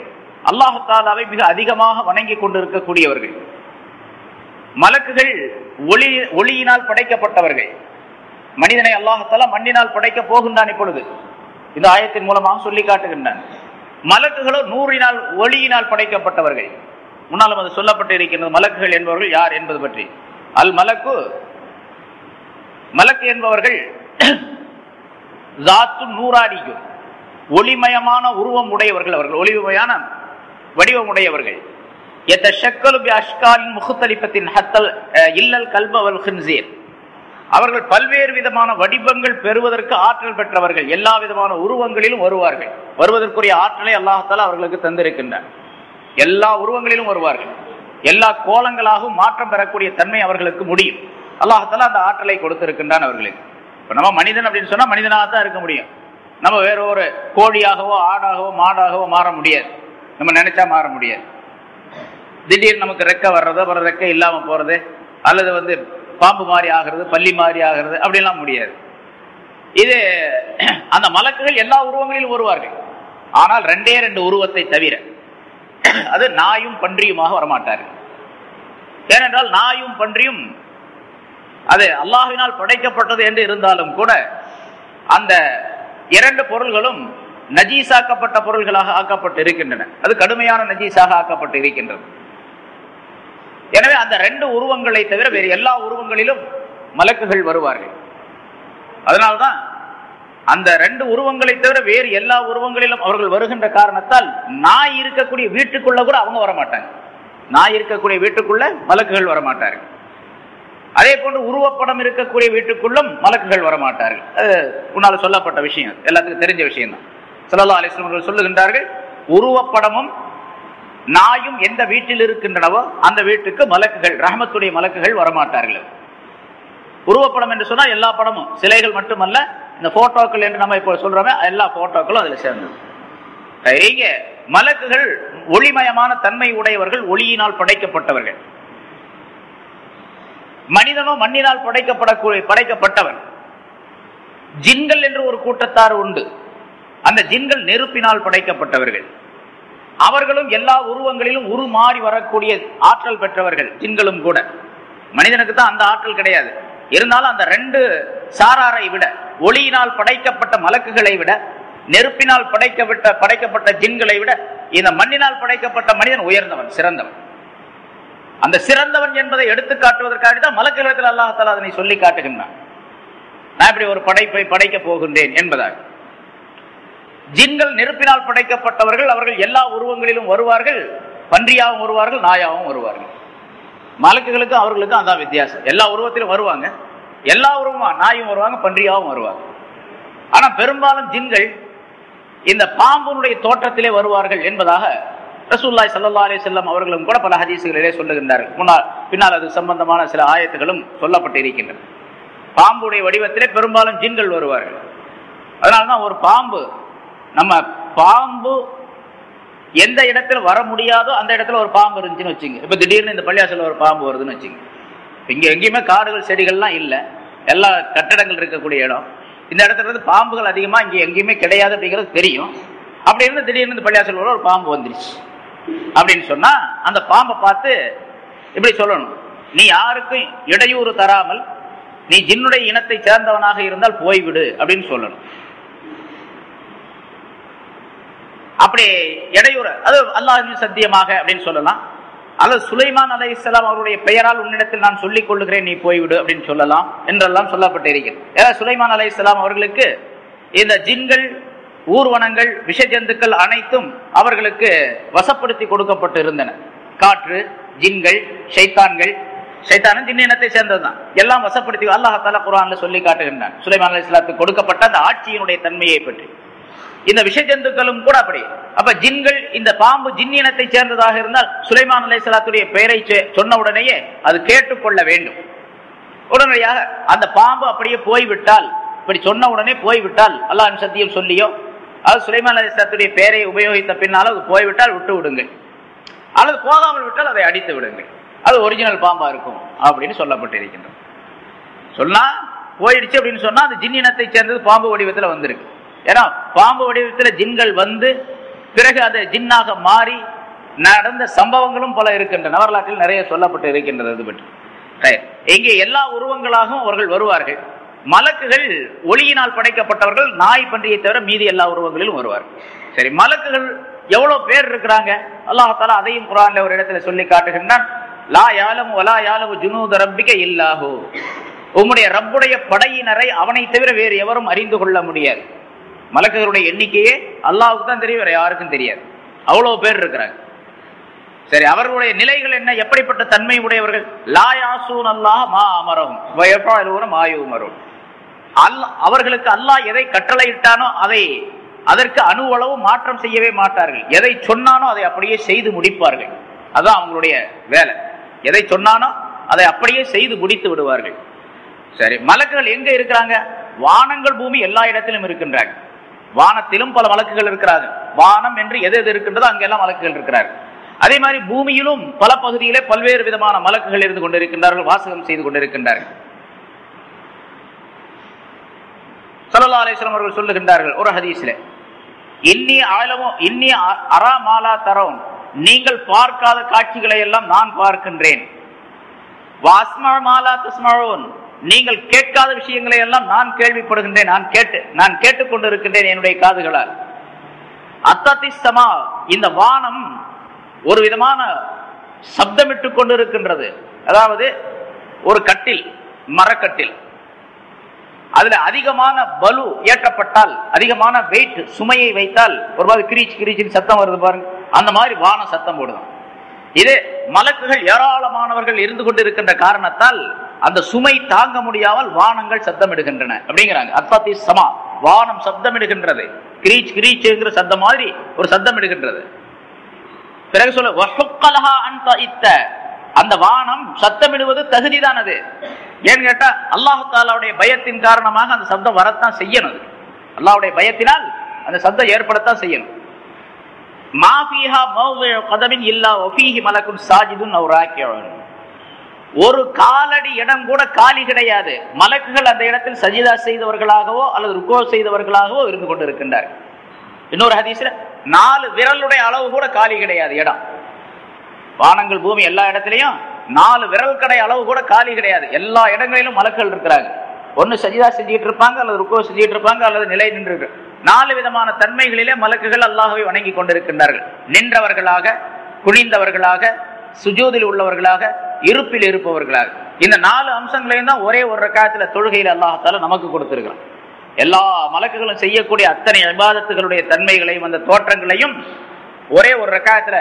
அல்லாஹ் தஆலாவை மிக அதிகமாக வணங்கி கொண்டிருக்கக்கூடியவர்கள். மலக்குகள் ஒளியினால் படைக்கப்பட்டவர்கள். மனிதனை அல்லாஹ் தஆலா மண்ணினால் படைக்க போகின்றான் இப்பொழுது, இந்த ஆயத்தின் மூலமாக சொல்லி காட்டுகின்றான். மலக்குகளோ நூறினால், ஒளியினால் படைக்கப்பட்டவர்கள். முன்னாலும் அது சொல்லப்பட்டு இருக்கின்றது மலக்குகள் என்பவர்கள் யார் என்பது பற்றி. அல் மலக்கு, மலக்கு என்பவர்கள் ஜாத்து நூராடியும், ஒளிமயமான உருவம் உடையவர்கள். அவர்கள் ஒளிமயமான வடிவம் உடையவர்கள். யதஷக்கலு பி அஷ்காலின் முக்தலிஃபத்தின் ஹத்தல் இல்லல் கல்ப வல் ஹின்ஸீர், அவர்கள் பல்வேறு விதமான வடிவங்கள் பெறுவதற்கு ஆற்றல் பெற்றவர்கள். எல்லா விதமான உருவங்களிலும் வருவார்கள். வருவதற்குரிய ஆற்றலை அல்லாஹ் தஆலா அவர்களுக்கு தந்திருக்கின்றார். எல்லா உருவங்களிலும் வருவார்கள். எல்லா கோலங்களாகவும் மாற்றம் பெறக்கூடிய தன்மை அவர்களுக்கு முடியும். அல்லாஹ் தஆலா அந்த ஆற்றலை கொடுத்திருக்கின்றான் அவர்களுக்கு. இப்ப நம்ம மனிதன் அப்படின்னு சொன்னா மனிதனாக தான் இருக்க முடியும். நம்ம வேற ஒரு கோழியாகவோ ஆடாகவோ மாடாகவோ மாற முடியாது. நம்ம நினைச்சா மாற முடியாது. திடீர்னு நமக்கு ரெக்க வர்றது, அப்புறம் ரெக்க இல்லாம போறது, அல்லது பாம்பு மாதிரி ஆகிறது, பள்ளி மாதிரி ஆகிறது, அப்படிலாம் முடியாது. இது அந்த மலக்குகள் எல்லா உருவங்களிலும் வருவார்கள். ஆனால் ரெண்டே ரெண்டு உருவத்தை தவிர, அது நாயும் பன்றியுமாக வரமாட்டார்கள். ஏனென்றால் நாயும் பன்றியும் அது அல்லாஹ்வினால் படைக்கப்பட்டது என்று இருந்தாலும் கூட, அந்த இரண்டு பொருள்களும் நஜீஸாக்கப்பட்ட பொருள்களாக ஆக்கப்பட்டு இருக்கின்றன. அது கடுமையான நஜீஸாக ஆக்கப்பட்டு இருக்கின்றது. எனவே அந்த ரெண்டு உருவங்களை தவிர வேறு எல்லா உருவங்களிலும் மலக்குகள் வருவார்கள். அதனால்தான் அந்த ரெண்டு உருவங்களை தவிர வேறு எல்லா உருவங்களிலும் அவர்கள் வருகின்ற காரணத்தால் நாய் இருக்கக்கூடிய வீட்டுக்குள்ள கூட அவங்க வரமாட்டாங்க. நாய் இருக்கக்கூடிய வீட்டுக்குள்ள மலக்குகள் வரமாட்டார்கள். அதே போன்று உருவப்படம் இருக்கக்கூடிய வீட்டுக்குள்ளும் மலக்குகள் வரமாட்டார்கள். அது முன்னால் சொல்லப்பட்ட விஷயம், எல்லாத்துக்கும் தெரிஞ்ச விஷயம் தான். ஸல்லல்லாஹு அலைஹி வஸல்லம் சொல்லுகின்றார்கள், உருவப்படமும் நாயும் எந்த வீட்டில் இருக்கின்றனவோ அந்த வீட்டுக்கு மலக்குகள், ரஹமத்துடைய மலக்குகள் வரமாட்டார்கள். உருவப்படம் என்று சொன்னா எல்லா படமும், சிலைகள் மட்டுமல்ல, இந்த போட்டோக்கள் என்று நம்ம இப்போ சொல்றோமே எல்லா போட்டோக்களும் அதுல சேர்ந்தது. இங்க மலக்குகள் ஒளிமயமான தன்மை உடையவர்கள், ஒளியினால் படைக்கப்பட்டவர்கள். மனிதனோ மண்ணினால் படைக்கப்பட்டவன். ஜின்கள் என்று ஒரு கூட்டத்தார் உண்டு. அந்த ஜின்கள் நெருப்பினால் படைக்கப்பட்டவர்கள். அவர்களும் எல்லா உருவங்களிலும் உருமாறி வரக்கூடிய ஆற்றல் பெற்றவர்கள். ஜின்களும் கூட, மனிதனுக்கு தான் அந்த ஆற்றல் கிடையாது. இருந்தாலும் அந்த ரெண்டு சாராரை விட, ஒளியினால் படைக்கப்பட்ட மலக்குகளை விட, நெருப்பினால் படைக்கப்பட்ட ஜின்களை விட இந்த மண்ணினால் படைக்கப்பட்ட மனிதன் உயர்ந்தவன், சிறந்தவன். அந்த சிறந்தவன் என்பதை எடுத்து காட்டுவதற்காக தான் மலக்குகளிடத்தில் அல்லாஹ் தஆலா அதனை சொல்லி காட்டுகின்றான். நான் இப்படி ஒரு படைப்பை படைக்க போகின்றேன் என்பதாக. ஜின்கள் நெருப்பினால் படைக்கப்பட்டவர்கள். அவர்கள் எல்லா உருவங்களிலும் வருவார்கள். பன்றியாகவும் வருவார்கள், நாயாகவும் வருவார்கள். மலக்குகளுக்கும் அவர்களுக்கும் அதான் வித்தியாசம். எல்லா உருவத்திலும் வருவாங்க, எல்லா உருவமா நாயும் வருவாங்க, பன்றியாகவும் வருவாங்க. ஆனா பெரும்பாலும் ஜின்கள் இந்த பாம்புனுடைய தோற்றத்திலே வருவார்கள் என்பதாக ரசூலுல்லாஹி ஸல்லல்லாஹு அலைஹி வஸல்லம் அவர்களும் கூட பல ஹதீஸ்களிலே சொல்லுகின்றார்கள். பின்னால் அது சம்பந்தமான சில ஆயத்துகளும் சொல்லப்பட்டு இருக்கின்றன. பாம்புடைய வடிவத்திலே பெரும்பாலும் ஜின்கள் வருவார்கள். அதனால்தான் ஒரு பாம்பு, நம்ம பாம்பு எந்த இடத்துல வர முடியாதோ அந்த இடத்துல ஒரு பாம்பு இருந்துச்சுன்னு வச்சுங்க. இப்ப திடீர்னு இந்த பள்ளியாசல்ல ஒரு பாம்பு வருதுன்னு வச்சுங்க. இங்க எங்கேயுமே காடுகள் செடிகள்லாம் இல்லை, எல்லா கட்டடங்கள் இருக்கக்கூடிய இடம். இந்த இடத்துல இருந்து பாம்புகள் அதிகமா இங்க எங்கேயுமே கிடையாது அப்படிங்கிறது தெரியும். அப்படி இருந்து திடீர்னு இந்த பள்ளியாசல் ஒரு பாம்பு வந்துருச்சு அப்படின்னு சொன்னா அந்த பாம்பை பார்த்து இப்படி சொல்லணும், நீ யாருக்கும் இடையூறு தராமல் நீ ஜின்னுடைய இனத்தை சேர்ந்தவனாக இருந்தால் போய்விடு அப்படின்னு சொல்லணும். அப்படி இடையூறு, அது அல்லாஹ்வின் சத்தியமாக அப்படின்னு சொல்லலாம். அல்லது சுலைமான் அலைஹிஸ்ஸலாம் அவருடைய பெயரால் உன்னிடத்தில் நான் சொல்லிக் கொள்ளுகிறேன், நீ போய்விடு அப்படின்னு சொல்லலாம் என்றெல்லாம் சொல்லப்பட்டு இருக்கிறது. ஏதாவது சுலைமான் அலைஹிஸ்ஸலாம் அவர்களுக்கு இந்த ஜின்கள், ஊர்வனங்கள், விஷ ஜந்துக்கள் அனைத்தும் அவர்களுக்கு வசப்படுத்தி கொடுக்கப்பட்டு இருந்தன. காற்று, ஜின்கள், ஷைத்தான்கள், ஷைத்தானும் ஜின் இனத்தை சேர்ந்ததுதான், எல்லாம் வசப்படுத்தி அல்லாஹ் தஆலா குர்ஆன்ல சொல்லி காட்டுகின்றான் சுலைமான் அலைஹிஸ்ஸலாத்துக்கு கொடுக்கப்பட்ட அந்த ஆட்சியினுடைய தன்மையை பற்றி. இந்த விஷ ஜந்துக்களும் கூட அப்படி. அப்ப ஜின்கள், இந்த பாம்பு ஜின் இனத்தை சேர்ந்ததாக இருந்தால் சுலைமான் அலைஹிஸ்ஸலாத்துடைய பெயரை சொன்ன உடனேயே அது கேட்டுக்கொள்ள வேண்டும். உடனடியாக அந்த பாம்பு அப்படியே போய்விட்டால், இப்படி சொன்ன உடனே போய்விட்டால், அல்லாஹ்வின் சத்தியம் சொல்லியோ அது சுலைமான் அலைஹிஸ்ஸலாத்துடைய பெயரை உபயோகித்த பின்னால் அது போய்விட்டால் விட்டு விடுங்கள், அல்லது போகாமல் விட்டால் அதை அடித்து விடுங்கள், அது ஒரிஜினல் பாம்பா இருக்கும் அப்படின்னு சொல்லப்பட்டிருக்கின்றது. சொன்னா போயிடுச்சு அப்படின்னு சொன்னா அது ஜின் இனத்தை சேர்ந்தது பாம்பு வடிவத்தில் வந்திருக்கு. ஏன்னா பாம்பு வடிவத்தில் ஜின்கள் வந்து பிறகு அது ஜின்னாக மாறி நடந்த சம்பவங்களும் பல இருக்கின்றன, வரலாற்றில் நிறைய சொல்லப்பட்டு இருக்கின்றது. அது பற்றி இங்கே எல்லா உருவங்களாகவும் அவர்கள் வருவார்கள். மலக்குகள் ஒளியினால் படைக்கப்பட்டவர்கள், நாய் பன்றியை தவிர மீதி எல்லா உருவங்களிலும் வருவார்கள். சரி, மலக்குகள் எவ்வளவு பேர் இருக்கிறாங்க அல்லாஹ் தஆலா அதையும் குர்ஆன்ல ஒரு இடத்துல சொல்லி காட்டுகின்றான். லா யாலமு வலா யாலமு ஜுனூத ரப்பிக இல்லாஹு, உம்முடைய ரப்புடைய படையினரை அவனை தவிர வேறு எவரும் அறிந்து கொள்ள முடியாது. மலக்குகளுடைய எண்ணிக்கையே அல்லாஹ்வுக்கு தான் தெரியும், வேற யாருக்கும் தெரியாது. அவ்வளவு பேர் இருக்கிறாங்க. சரி, அவர்களுடைய நிலைகள் என்ன, எப்படிப்பட்ட தன்மை உடையவர்கள்? லா யாசூன் அல்லாஹ் மா அமரஹும் வ யஃபஅலூன மா யுமரூன். அவர்களுக்கு அல்லாஹ் எதை கட்டளையிட்டானோ அதற்கு அணுவளவு மாற்றம் செய்யவே மாட்டார்கள். எதை சொன்னானோ அதை அப்படியே செய்து முடிப்பார்கள். அதுதான் அவங்களுடைய வேலை. எதை சொன்னானோ அதை அப்படியே செய்து முடித்து விடுவார்கள். சரி, மலக்குகள் எங்க இருக்கிறாங்க? வானங்கள், பூமி எல்லா இடத்திலும் இருக்கின்றாங்க. வானத்திலும் பல மலக்குகள் இருக்கிறார்கள். வானம் என்று எது எது இருக்கின்றதோ அங்கெல்லாம் மலக்குகள் இருக்கிறார்கள். அதே மாதிரி பூமியிலும் பல பகுதியிலே பல்வேறு விதமான மலக்குகள் இருந்து கொண்டிருக்கின்றார்கள், வாசகம் செய்து கொண்டிருக்கின்றார்கள். ஸல்லல்லாஹு அலைஹி வஸல்லம் அவர்கள் சொல்லுகின்றார்கள் ஒரு ஹதீஸிலே, இன்னி அரா மாலா தரவுன், நீங்கள் பார்க்காத காட்சிகளை எல்லாம் நான் பார்க்கின்றேன். வாஸ்மா மாலா தஸ்மஊன், நீங்கள் கேட்காத விஷயங்களை எல்லாம் நான் கேள்விப்படுகின்றேன், நான் கேட்டுக்கொண்டிருக்கின்றேன் என்னுடைய காதுகளால். அத்தத்திஸ் ஸமா, இந்த வானம் ஒரு விதமான சப்தமிட்டு கொண்டிருக்கின்றது. அதாவது ஒரு கட்டில், மரக்கட்டில், அதுல அதிகமான பலு ஏற்றப்பட்டால், அதிகமான வெயிட், சுமையை வைத்தால் ஒரு மாதிரி கிரீச் கிரீச்சின் சத்தம் வருது பாருங்க, அந்த மாதிரி வானம் சத்தம் போடுதான். இது மலக்குகள் ஏராளமானவர்கள் இருந்து கொண்டிருக்கின்ற காரணத்தால் அந்த சுமை தாங்க முடியாமல் வானங்கள் சத்தமிடுகின்றன அப்படிங்கிறாங்க. அத்தாத்தி சமா, வானம் சப்தமிடுகின்றது, கிரீச் கிரீச்ங்கிற சத்தம் மாதிரி ஒரு சத்தமிடுகின்றது. பிறகு சொல்ல வஹுக்கலஹா அன்த இத்த, அந்த வானம் சத்தமிடுவது தகுதிதானது. ஏன்னு கேட்டா அல்லாஹ் தஆலாவுடைய பயத்தின் காரணமாக அந்த சப்தம் வரத்தான் செய்யணும். அல்லாஹ்வுடைய பயத்தினால் அந்த சப்தம் ஏற்படத்தான் செய்யணும். மா ஃபீஹா மௌதிஉ கதமின் இல்லா வஃபீஹி மலக்குன் சாஜிதுன் அவ் ராக்கிஉன், ஒரு காலடி இடம் கூட காலி கிடையாது, மலக்குகள் அந்த இடத்தில் சஜிதா செய்தவர்களாகவோ அல்லது ருக்கோ செய்தவர்களாகவோ இருந்து கொண்டிருக்கின்றார்கள். இன்னொரு ஹதீஸ்ல 4 விரலுடைய அளவு கூட காலி கிடையாது இடம். வானங்கள் பூமி எல்லா இடத்திலையும் 4 விரல் கடை அளவு கூட காலி கிடையாது. எல்லா இடங்களிலும் மலக்குகள் இருக்கிறாங்க. ஒன்னு சஜிதா செஞ்சுட்டு இருப்பாங்க, அல்லது ருக்கோ செஞ்சுட்டு இருப்பாங்க, அல்லது நிலை நின்று 4 விதமான தன்மைகளிலே மலக்குகள் அல்லாஹ்வை வணங்கி கொண்டிருக்கின்றார்கள். நின்றவர்களாக, குனிந்தவர்களாக, சுஜூதில் உள்ளவர்களாக, இருப்பில் இருப்பவர்களாக. இந்த 4 அம்சங்களையும் தான் ஒரே ஒரு ரக்காத்துல தொழுகையில் அல்லாஹ் தஆலா நமக்கு கொடுத்திருக்கிறான். எல்லா மலக்குகளும் செய்யக்கூடிய அத்தனை இபாதத்துகளுடைய தன்மைகளையும் அந்த தோற்றங்களையும் ஒரே ஒரு ரக்காத்துல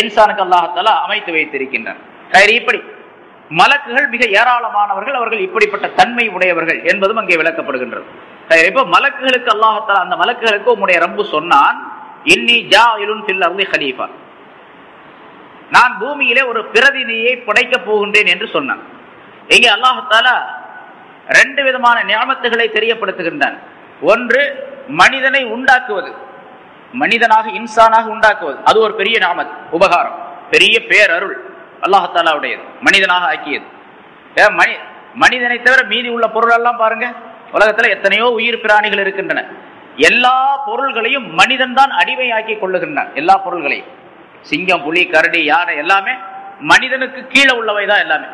இன்சானுக்கு அல்லாஹ் தஆலா அமைத்து வைத்திருக்கின்றான். இப்படி மலக்குகள் மிக ஏராளமானவர்கள், அவர்கள் இப்படிப்பட்ட தன்மை உடையவர்கள் என்பதும் அங்கே விளக்கப்படுகின்றது. இப்போ மலக்குகளுக்கு அல்லாஹ் தஆலா, அந்த மலக்குகளுக்கு உம்முடைய ரப்பு சொன்னான், இன்னி ஜாயிலுன் ஃபில் அர்தி கலீஃபா, நான் பூமியிலே ஒரு பிரதிநிதியை படைக்க போகின்றேன் என்று சொன்னான். இங்கே அல்லாஹ் தஆலா 2 விதமான நியமத்துகளை தெரியப்படுத்துகின்றான். ஒன்று மனிதனை உண்டாக்குவது, மனிதனாக இன்சானாக உண்டாக்குவது, அது ஒரு பெரிய நியமத், உபகாரம், பெரிய பேரருள் அல்லாஹ் தஆலாவுடையது, மனிதனாக ஆக்கியது. மனிதனை தவிர மீதி உள்ள பொருள் எல்லாம் பாருங்க, உலகத்துல எத்தனையோ உயிர் பிராணிகள் இருக்கின்றன. எல்லா பொருள்களையும் மனிதன் தான் அடிமையாக்கி கொள்ளுகின்றான். எல்லா பொருள்களையும், சிங்கம், புலி, கரடி, யானை எல்லாமே மனிதனுக்கு கீழே உள்ளவைதான் எல்லாமே.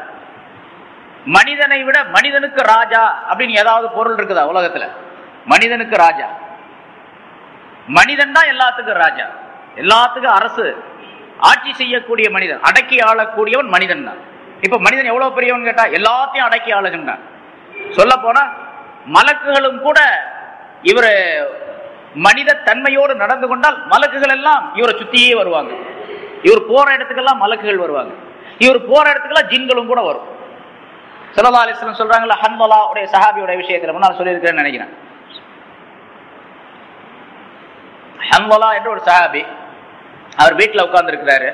மனிதனை விட மனிதனுக்கு ராஜா அப்படின்னு ஏதாவது பொருள் இருக்குதா உலகத்துல? மனிதனுக்கு ராஜா, மனிதன் தான் எல்லாத்துக்கும் ராஜா, எல்லாத்துக்கும் அரசு, ஆட்சி செய்யக்கூடிய மனிதன், அடக்கி ஆளக்கூடியவன் மனிதன் தான். இப்ப மனிதன் எவ்வளவு பெரியவன் கேட்டா எல்லாத்தையும் அடக்கி ஆளுகின்றான். சொல்ல போனா மலக்குகளும் கூட இவரு மனித தன்மையோடு நடந்து கொண்டால் மலக்குகள் எல்லாம் இவரை சுத்தியே வருவாங்க. இவர் போற இடத்துக்கெல்லாம் மலக்குகள் வருவாங்க, இவர் போற இடத்துக்கெல்லாம் ஜின்களும் கூட வரும். ஸல்லல்லாஹு அலைஹி வஸல்லம் சொல்றாங்கல்ல, ஹன்வலா உடைய சஹாபியுடைய விஷயத்துல முன்னால் சொல்லியிருக்கிறேன்னு நினைக்கிறேன். ஹன்வலா என்ற ஒரு சஹாபி, அவர் வீட்டுல உட்கார்ந்து இருக்கிறாரு,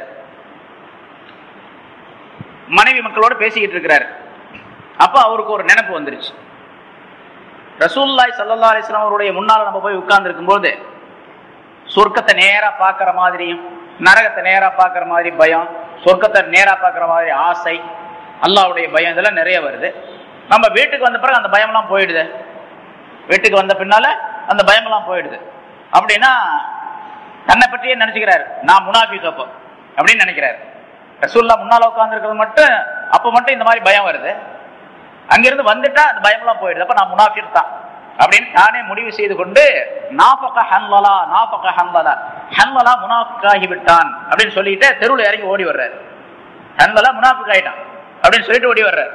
மனைவி மக்களோட பேசிக்கிட்டு இருக்கிறாரு. அப்ப அவருக்கு ஒரு நினைப்பு வந்துருச்சு. ரசூலுல்லாஹி ஸல்லல்லாஹு அலைஹி வஸல்லம் அவருடைய முன்னால நம்ம போய் உட்கார்ந்து இருக்கும்போது சொர்க்கத்தை நேரா பார்க்கிற மாதிரியும் நரகத்தை நேரா பார்க்கிற மாதிரி பயம், சொர்க்கத்தை நேரா பார்க்கிற மாதிரி ஆசை, அல்லாஹ்வுடைய பயம், இதெல்லாம் நிறைய வருது. நம்ம வீட்டுக்கு வந்த பிறகு அந்த பயமெல்லாம் போயிடுது. வீட்டுக்கு வந்த பின்னால அந்த பயமெல்லாம் போயிடுது. அப்படின்னா தன்னை பற்றியே நினைச்சுக்கிறாரு, நான் முனாஃபிக் அப்போ அப்படின்னு நினைக்கிறாரு. ரசூலுல்லாஹ் முன்னால உட்கார்ந்து இருக்கிறது மட்டும் அப்ப மட்டும் இந்த மாதிரி பயம் வருது, அங்கிருந்து வந்துட்டா அந்த பயமெல்லாம் போயிடுது, அப்ப நான் முனாஃபிக் தான் அப்படின்னு தானே முடிவு செய்து கொண்டு நாஃபக ஹன்வலா, நாஃபக ஹன்வலா, ஹன்வலா முனாஃபிக் ஆகிவிட்டான் அப்படின்னு சொல்லிட்டு தெருவில் இறங்கி ஓடி வர்றாரு. ஹன்வலா முனாஃபிக் ஆயிட்டான் அப்படின்னு சொல்லிட்டு ஓடி வர்றாரு.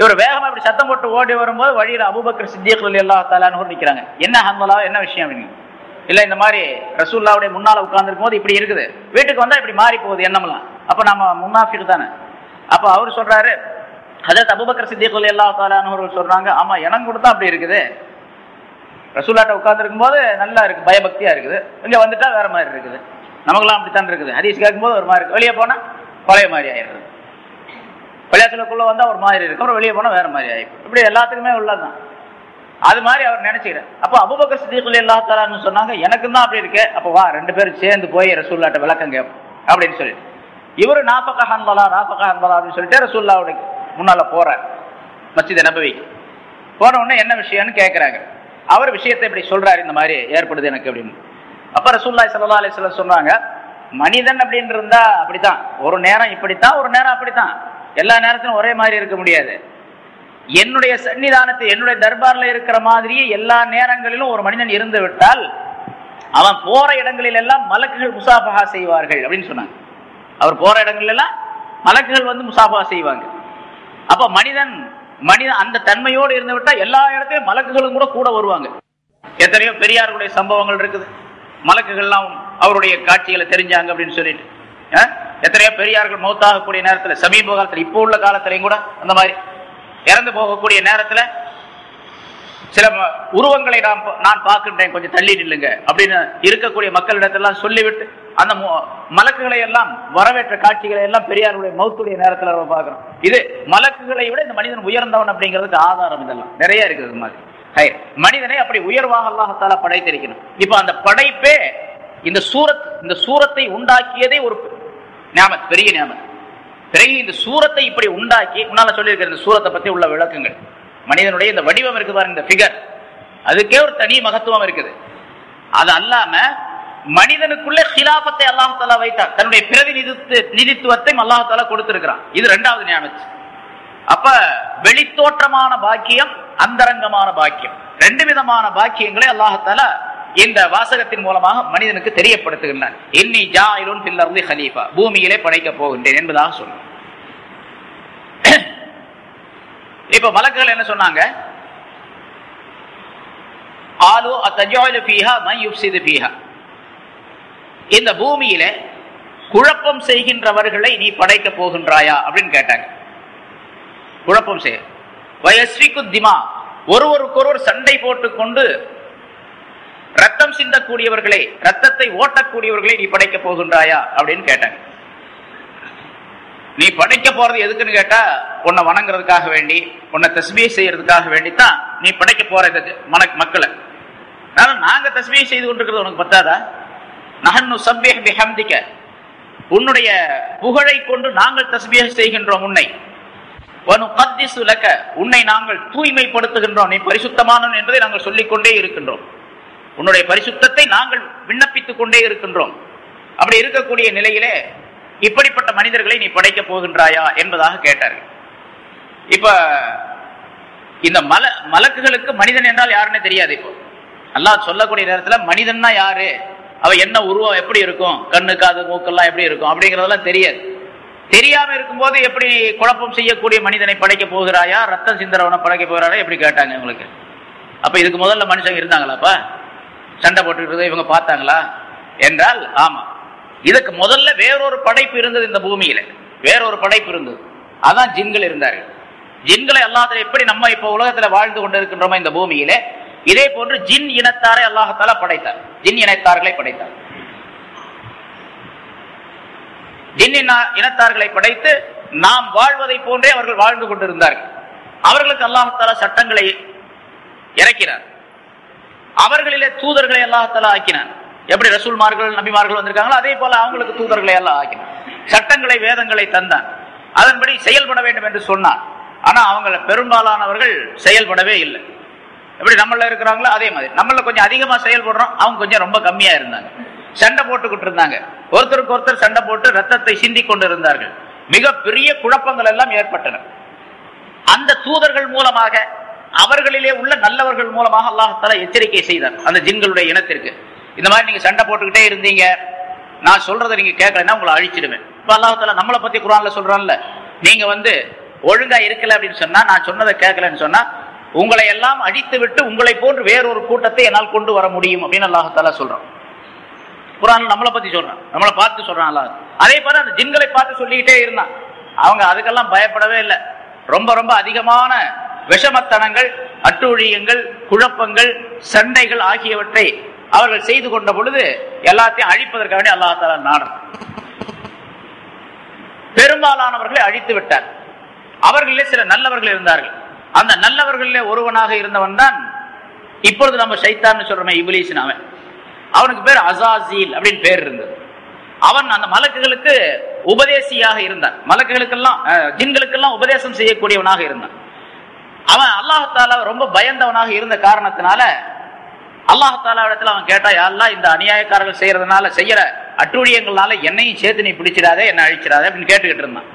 இவர் வேகமா இப்படி சத்தம் போட்டு ஓடி வரும்போது வழியில அபூபக்கர் சித்திக் ரலியல்லாஹு தஆலா அன்ஹு நிக்கிறாங்க. என்ன ஹன்வலா, என்ன விஷயம் அப்படின்னு. இல்ல இந்த மாதிரி ரசூலுல்லாஹ்வுடைய முன்னால உட்கார்ந்து இருக்கும்போது இப்படி இருக்குது, வீட்டுக்கு வந்தா இப்படி மாறி போகுது எண்ணம்லாம், அப்ப நம்ம முனாஃபிக் தானே. அப்ப அவர் சொல்றாரு, ஹஜ்ரத் அபூபக்கர் சித்திக் ரலியல்லாஹு தஆலா அன்ஹு சொல்றாங்க, ஆமா எனக்கு கூட தான் அப்படி இருக்குது, ரசூலுல்லாஹ்ட்ட உட்கார்ந்து இருக்கும்போது நல்லா இருக்கு, பயபக்தியா இருக்குது, இங்க வந்துட்டா வேற மாதிரி இருக்குது, நமக்கெல்லாம் அப்படித்தான் இருக்குது, ஹதீஸ் கேட்கும்போது ஒரு மாதிரி இருக்கு, வெளியே போனா பழைய மாதிரி ஆயிடுது, பள்ளியாசலுக்குள்ள வந்தா ஒரு மாதிரி இருக்கு, அப்புறம் வெளியே போனா வேற மாதிரி ஆயிடும், இப்படி எல்லாத்துக்குமே உள்ளதுதான். அது மாதிரி அவர் நினைச்சுக்கிறேன். அப்போ அபூபக்கர் சித்திக் ரலியல்லாஹு தஆலா அன்ஹு சொன்னாங்க, எனக்கு தான் அப்படி இருக்கு, அப்ப வா 2 பேரும் சேர்ந்து போய் ரசூலுல்லாஹ்ட்ட விளக்கம் கேட்போம் அப்படின்னு சொல்லிட்டு இவரு நாஃபக ஹன்வலா, நாஃபக ஹன்வலா அப்படின்னு சொல்லிட்டு ரசூலுல்லாஹ்வுடைய முன்னால போறார். மஸ்ஜித் நபவிக்கு போன உடனே என்ன விஷயம்னு கேட்கிறாங்க. அவர் விஷயத்தை இப்படி சொல்றாரு, இந்த மாதிரி ஏற்படுது எனக்கு அப்படின்னு. அப்ப ரசூலுல்லாஹி ஸல்லல்லாஹு அலைஹி வஸல்லம் சொன்னாங்க, மனிதன் அப்படின்னு இருந்தா அப்படித்தான், ஒரு நேரம் இப்படித்தான், ஒரு நேரம் அப்படித்தான், எல்லா நேரத்திலும் ஒரே மாதிரி இருக்க முடியாது. என்னுடைய சன்னிதானத்தை, என்னுடைய தர்பார்ல இருக்கிற மாதிரியே எல்லா நேரங்களிலும் ஒரு மனிதன் இருந்து விட்டால் அவன் போற இடங்களில் எல்லாம் மலக்குகள் முசாஃபஹா செய்வார்கள் அப்படின்னு சொன்னாங்க. அவர் போற இடங்கள் எல்லாம் மலக்குகள் வந்து முசாஃபஹா செய்வாங்க. அப்ப மனிதன் அந்த தன்மையோடு இருந்து விட்டா எல்லா இடத்திலும் மலக்குகளும் கூட வருவாங்க. எத்தனையோ பெரியார்களுடைய சம்பவங்கள் இருக்குது, மலக்குகள்லாம் அவருடைய காட்சிகளை தெரிஞ்சாங்க அப்படின்னு சொல்லிட்டு. எத்தனையோ பெரியார்கள் மௌத்தாகக்கூடிய நேரத்தில், சமீப காலத்தில், இப்போ உள்ள காலத்திலையும் கூட அந்த மாதிரி இறந்து போகக்கூடிய நேரத்தில் சில உருவங்களை நான் பார்க்கின்றேன், கொஞ்சம் தள்ளி நில்லுங்க அப்படின்னு இருக்கக்கூடிய மக்களிடத்தெல்லாம் சொல்லிவிட்டு அந்த மலக்குகளை எல்லாம் வரவேற்ற காட்சிகளை எல்லாம் பெரியாருடைய மௌத்துடைய நேரத்தில் நம்ம பார்க்கிறோம். இது மலக்குகளை விட இந்த மனிதன் உயர்ந்தவன் அப்படிங்கிறதுக்கு ஆதாரம் இதெல்லாம் நிறைய இருக்குது. மாதிரி மனிதனை அப்படி உயர்வாக அல்லாஹ் தஆலா படைத்திருக்கணும். இப்ப அந்த படைப்பே இந்த சூரத்தை உண்டாக்கியதே ஒரு நியாமத், பெரிய நியாமத். பிறகு இந்த சூரத்தை இப்படி உண்டாக்கி முன்னால சொல்லியிருக்கிற இந்த சூரத்தை பத்தி உள்ள விளக்கங்கள், மனிதனுடைய இந்த வடிவம் இருக்கு பாருங்க, இந்த ஃபிகர், அதுக்கே ஒரு தனி மகத்துவம் இருக்குது. அது அல்லாம மனிதனுக்குள்ளே ஹிலாபத்தை அல்லாஹ் தஆலா வைத்தார், தன்னுடைய பிரதிநிதித்துவத்தை அல்லாஹ் தஆலா கொடுத்திருக்கிறான். இது இரண்டாவது நியாமத். அப்ப வெளித்தோற்றமான பாக்கியம், அந்தரங்கமான பாக்கியம், ரெண்டு விதமான பாக்கியங்களை அல்லாஹ் தஆலா இந்த வாசகத்தின் மூலமாக மனிதனுக்கு தெரியப்படுத்துகின்றான். இன்னி ஜாயிலுன் ஃபில் அர்தி ஹலீஃபா, பூமியிலே படைக்க போகின்றேன் என்பதாக சொன்னான். இப்ப மலக்குகள் என்ன சொன்னாங்க? ஆலு அத்தஜாயிலு ஃபீஹா மன் யுஃப்ஸிது ஃபீஹா, இந்த பூமியிலே குழப்பம் செய்கின்றவர்களை நீ படைக்க போகின்றாயா அப்படின்னு கேட்டாங்க. குழப்பம் செய்ய வயஸ்விக்கு திமா, ஒருவருக்கொருவர் சண்டை போட்டுக்கொண்டு ரத்தம் சிந்தக்கூடியவர்களை, ரத்தத்தை ஓட்டக்கூடியவர்களை நீ படைக்க போகின்றாயா அப்படின்னு கேட்டாங்க. நீ படைக்க போறது எதுக்குன்னு கேட்டா, உன்னை வணங்குறதுக்காக வேண்டி, உன்னை தஸ்பீஹ் செய்யறதுக்காக வேண்டித்தான் நீ படைக்க போற மக்களை. நாங்க தஸ்பீஹ் செய்து கொண்டிருக்கிறது உனக்கு பத்தாதா? நஹன்னு ஸப்பிஹ் பிஹம்திக, உன்னுடைய புகழை கொண்டு நாங்கள் தஸ்பீஹ் செய்கின்றோம் உன்னை. வனுகத்திஸு லக, உன்னை நாங்கள் தூய்மைப்படுத்துகின்றோம், நீ பரிசுத்தமானவன் என்பதை நாங்கள் சொல்லிக்கொண்டே இருக்கின்றோம், உன்னுடைய பரிசுத்தத்தை நாங்கள் விண்ணப்பித்துக் கொண்டே இருக்கின்றோம். அப்படி இருக்கக்கூடிய நிலையிலே இப்படிப்பட்ட மனிதர்களை நீ படைக்க போகின்றாயா என்பதாக கேட்டார்கள். இப்ப இந்த மலக்குகளுக்கு மனிதன் என்றால் யாருன்னு தெரியாது. இப்போ அல்லாஹ் சொல்லக்கூடிய நேரத்தில் மனிதன்னா யாரு, அவ என்ன உருவம், எப்படி இருக்கும், கண்ணு காது மூக்கெல்லாம் எப்படி இருக்கும் அப்படிங்கறதெல்லாம் தெரியாது. தெரியாம இருக்கும்போது எப்படி குழப்பம் செய்யக்கூடிய மனிதனை படைக்க போகிறாயா, ரத்தம் சிந்தரவனை படைக்க போகிறாயா எப்படி கேட்டாங்க உங்களுக்கு. அப்ப இதுக்கு முதல்ல மனுஷங்க இருந்தாங்களாப்பா, சண்டை போட்டுக்கிறது இவங்க பார்த்தாங்களா என்றால் ஆமா. இதுக்கு முதல்ல வேறொரு படைப்பு இருந்தது இந்த பூமியில, வேறொரு படைப்பு இருந்தது. அதான் ஜின்கள் இருந்தார்கள். ஜின்களை அல்லாஹ் எப்படி நம்ம இப்ப உலகத்துல வாழ்ந்து கொண்டிருக்கின்றோமோ இந்த பூமியில, இதே போன்று ஜின் இனத்தாரை அல்லாஹ் தஆலா படைத்தார், ஜின் இனத்தார்களை படைத்தார். ஜின் இனத்தார்களை படைத்து நாம் வாழ்வதை போன்றே அவர்கள் வாழ்ந்து கொண்டிருந்தார்கள். அவர்களுக்கு அல்லாஹ் தஆலா சட்டங்களை இறக்கினார், அவர்களிலே தூதர்களை அல்லாஹ் தஆலா ஆக்கினான். எப்படி ரசூல்மார்கள் நபிமார்கள் வந்திருக்காங்களோ அதே போல அவங்களுக்கு தூதர்களை எல்லாம் ஆக்கினான். சட்டங்களை வேதங்களை தந்தான், அதன்படி செயல்பட வேண்டும் என்று சொன்னான். ஆனா அவங்க பெரும்பாலானவர்கள் செயல்படவே இல்லை. எப்படி நம்மள இருக்கிறாங்களோ அதே மாதிரி நம்மள கொஞ்சம் அதிகமா செயல்படுறோம், அவங்க கொஞ்சம் ரொம்ப கம்மியா இருந்தாங்க. சண்டை போட்டுக்கிட்டு இருந்தாங்க, ஒருத்தருக்கு ஒருத்தர் சண்டை போட்டு ரத்தத்தை சிந்தி கொண்டு இருந்தார்கள். மிக பெரிய குழப்பங்கள் எல்லாம் ஏற்பட்டன. அந்த தூதர்கள் மூலமாக, அவர்களிலே உள்ள நல்லவர்கள் மூலமாக அல்லாஹ் தஆலா எச்சரிக்கை செய்தார் அந்த ஜின்களுடைய இனத்திற்கு. இந்த மாதிரி நீங்க சண்டை போட்டுக்கிட்டே இருந்தீங்க, நான் சொல்றதை நீங்க கேட்கலன்னா உங்களை அழிச்சிடுவேன். இப்ப அல்லாஹ் தஆலா நம்மளை பத்தி குர்ஆன்ல சொல்றான்ல, நீங்க ஒழுங்கா இருக்கல அப்படின்னு சொன்னா, நான் சொன்னதை கேட்கலன்னு சொன்னா உங்களை எல்லாம் அழித்து விட்டு உங்களை போன்று வேறொரு கூட்டத்தை என்னால் கொண்டு வர முடியும் அப்படின்னு அல்லாஹ் தஆலா சொல்றான். குர்ஆன்ல நம்மளை பத்தி சொல்றான், நம்மளை பார்த்து சொல்றான் அல்லாஹ். அதே போல அந்த ஜின்களை பார்த்து சொல்லிக்கிட்டே இருந்தான். அவங்க அதுக்கெல்லாம் பயப்படவே இல்லை. ரொம்ப ரொம்ப அதிகமான விஷமத்தனங்கள், அட்டூழியங்கள், குழப்பங்கள், சண்டைகள் ஆகியவற்றை அவர்கள் செய்து கொண்ட பொழுது எல்லாத்தையும் அழிப்பதற்காக வேண்டி அல்லாஹ் தஆலா நாடும். பெரும்பாலானவர்களை அழித்து விட்டார். அவர்களிலே சில நல்லவர்கள் இருந்தார்கள். அந்த நல்லவர்களிலே ஒருவனாக இருந்தவன் தான் இப்பொழுது நம்ம ஷைத்தான்னு சொல்றோமே, இப்லீஸ். அவனுக்கு பேர் அஸாஸீல் அப்படின்னு பேர் இருந்தது. அவன் அந்த மலக்குகளுக்கு உபதேசியாக இருந்தான். மலக்குகளுக்கெல்லாம் ஜின்களுக்கெல்லாம் உபதேசம் செய்யக்கூடியவனாக இருந்தான். அவன் அல்லாஹ் தஆலா ரொம்ப பயந்தவனாக இருந்த காரணத்தினால அல்லாஹ் தஆலா இடத்துல அவன் கேட்டா, யா அல்லாஹ், இந்த அநியாயக்காரர்கள் செய்யற அட்டூழியங்களால என்னையும் சேர்த்து நீ பிடிச்சிடாதே, என்ன அழிச்சிடாதே அப்படின்னு கேட்டுக்கிட்டு இருந்தான்.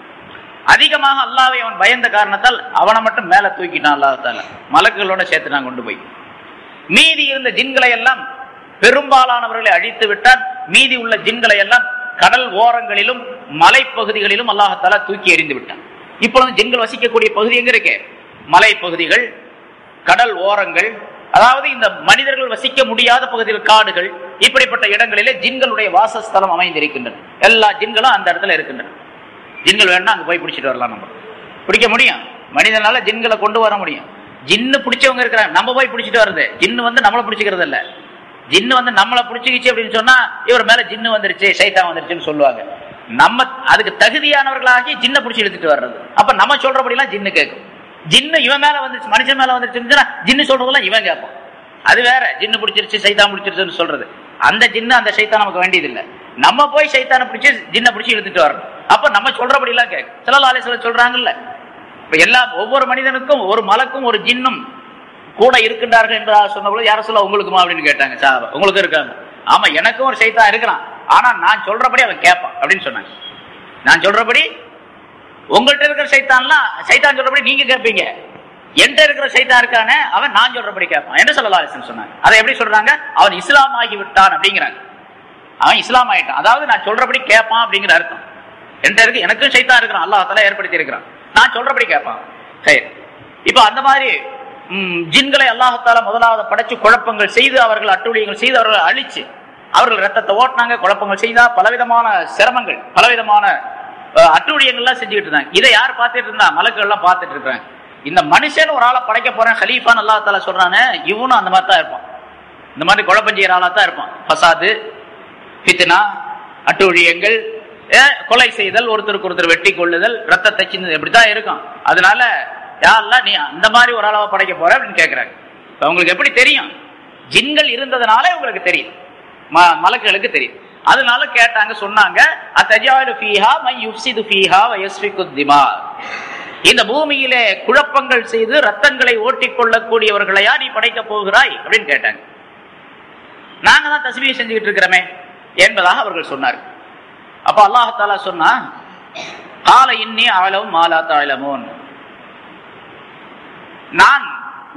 அதிகமாக அல்லாஹ்வை அவன் பயந்த காரணத்தால் அவனை மட்டும் மேல தூக்கிட்டான் அல்லாஹ் தஆலா, மலக்குகளோட சேர்த்து நான் கொண்டு போய். மீதி இருந்த ஜின்களை எல்லாம் பெரும்பாலானவர்களை அழித்து விட்டான். மீதி உள்ள ஜின்களை எல்லாம் கடல் ஓரங்களிலும் மலைப்பகுதிகளிலும் அல்லாஹ் தஆலா தூக்கி எறிந்து விட்டான். இப்பொழுது ஜின்கள் வசிக்கக்கூடிய பகுதி எங்க இருக்கு? மலைப்பகுதிகள், கடல் ஓரங்கள், அதாவது இந்த மனிதர்கள் வசிக்க முடியாத பகுதிகள், காடுகள், இப்படிப்பட்ட இடங்களிலே ஜின்களுடைய வாசஸ்தலம் அமைந்திருக்கின்றன. எல்லா ஜின்களும் அந்த இடத்துல இருக்கின்றன. ஜின்கள் வேணா அங்க போய் பிடிச்சிட்டு வரலாம். நம்ம பிடிக்க முடியும், மனிதனால ஜின்களை கொண்டு வர முடியும். ஜின்னு பிடிச்சவங்க இருக்கிறாங்க, நம்ம போய் பிடிச்சிட்டு வருது. ஜின்னு வந்து நம்மளை பிடிச்சிக்கிறது இல்ல. ஜின்னு வந்து நம்மளை பிடிச்சிக்கிச்சு அப்படின்னு சொன்னா இவர் மேல ஜின்னு வந்துருச்சு, சைத்தான் வந்துருச்சுன்னு சொல்லுவாங்க. நம்ம அதுக்கு தகுதியானவர்களாகி ஜின்னை பிடிச்சி எடுத்துட்டு வர்றது. அப்ப நம்ம சொல்றபடிலாம் ஜின்னு கேட்கும். ஜின்னு இவன் மேல வந்துருச்சு, மனுஷன் மேல வந்துருச்சுன்னா ஜின்னு சொல்றதெல்லாம் இவன் கேட்பான். அது வேற, ஜின்னு பிடிச்சிருச்சு சைத்தான் பிடிச்சிருச்சுன்னு சொல்றது. அந்த ஜின்னு அந்த சைத்தான் நமக்கு வேண்டியது இல்லை. நம்ம போய் சைத்தானை பிடிச்சி ஜின்னை பிடிச்சி எடுத்துட்டு வரணும். அப்ப நம்ம சொல்றபடி எல்லாம் கேட்கும். ஸல்லல்லாஹு அலைஹி வஸல்லம் சொல்றாங்கல்ல, இப்ப எல்லா ஒவ்வொரு மனிதனுக்கும் ஒரு மலக்கும் ஒரு ஜின்னும் கூட இருக்கின்றார்கள் என்பதாக சொன்னபோது யார சொல்ல உங்களுக்குமா அப்படின்னு கேட்டாங்க சஹாபா. உங்களுக்கு இருக்காங்க. ஆமா, எனக்கும் ஒரு சைத்தான் இருக்கிறான், ஆனா நான் சொல்றபடி அவன் கேட்பான் அப்படின்னு சொன்னாங்க. நான் சொல்றபடி உங்கள்கிட்ட இருக்கிற சைத்தான்லாம் சைத்தான் சொல்றபடி நீங்க கேட்பீங்க, என்கிட்ட இருக்கிற சைத்தான் இருக்கானே அவன் நான் சொல்றபடி கேட்பான் என்று ஸல்லல்லாஹு அலைஹி வஸல்லம் சொன்னாங்க. அதை எப்படி சொல்றாங்க? அவன் இஸ்லாம் ஆகி விட்டான் அப்படிங்கிறாங்க. அவன் இஸ்லாம் ஆயிட்டான், அதாவது நான் சொல்றபடி கேட்பான் அப்படிங்கிற அர்த்தம். என்கிட்ட இருக்கு, எனக்கும் சைத்தான் இருக்கிறான், அல்லாஹ் தஆலா ஏற்படுத்தி இருக்கிறான், நான் சொல்றபடி கேட்பான். சரி, இப்ப அந்த மாதிரி ஜின்களை அல்லாஹ் தஆலா முதலாவது படைச்சு குழப்பங்கள் செய்து அவர்கள் அட்டூழியங்கள் செய்து அவர்களை அழிச்சு அவர்கள் ரத்தத்தை ஓட்டினாங்க, குழப்பங்கள் செய்தா பலவிதமான சிரமங்கள் பலவிதமான அட்டூழியங்கள்லாம் செஞ்சுக்கிட்டு இருந்தாங்க. இதை யார் பார்த்துட்டு இருந்தா? மலக்குகள் எல்லாம் பார்த்துட்டு இருக்காங்க. இந்த மனுஷன் ஒரு ஆளை படைக்க போறேன் ஹலீஃபான்னு அல்லாஹ் தஆலா சொல்றானே, இவனும் அந்த மாதிரி தான் இருப்பான். இந்த மாதிரி குழப்பம் செய்யற ஆளா தான் இருப்பான். ஃபசாது, ஃபித்னா, அட்டூழியங்கள், கொலை செய்தல், ஒருத்தருக்கு ஒருத்தர் வெட்டி கொள்ளுதல், ரத்தத்தை சின்னது, இப்படித்தான் இருக்கும். அதனால யாரெல்லாம் நீ அந்த மாதிரி ஒரு அளவை படைக்க போற அப்படின்னு கேட்கிறாங்க. உங்களுக்கு எப்படி தெரியும்? ஜின்கள் இருந்ததுனால உங்களுக்கு தெரியும், மலக்குகளுக்கு தெரியும். அதனால கேட்டாங்க, சொன்னாங்க அத்தஜாலு ஃபீஹா மை யுஃப்ஸிது ஃபீஹா வ யஸ்ஃபிகு திமா, இந்த பூமியிலே குழப்பங்கள் செய்து ரத்தங்களை ஓட்டிக் கொள்ளக்கூடியவர்களையா நீ படைக்க போகிறாய் அப்படின்னு கேட்டாங்க. நாங்க தான் தஸ்பீஹ் செஞ்சுக்கிட்டு இருக்கிறோமே என்பதாக அவர்கள் சொன்னார்கள். அப்ப அல்லாஹ் தஆலா சொன்னா, கால இன்னி அலமு மா லா தஅலமூன், நான்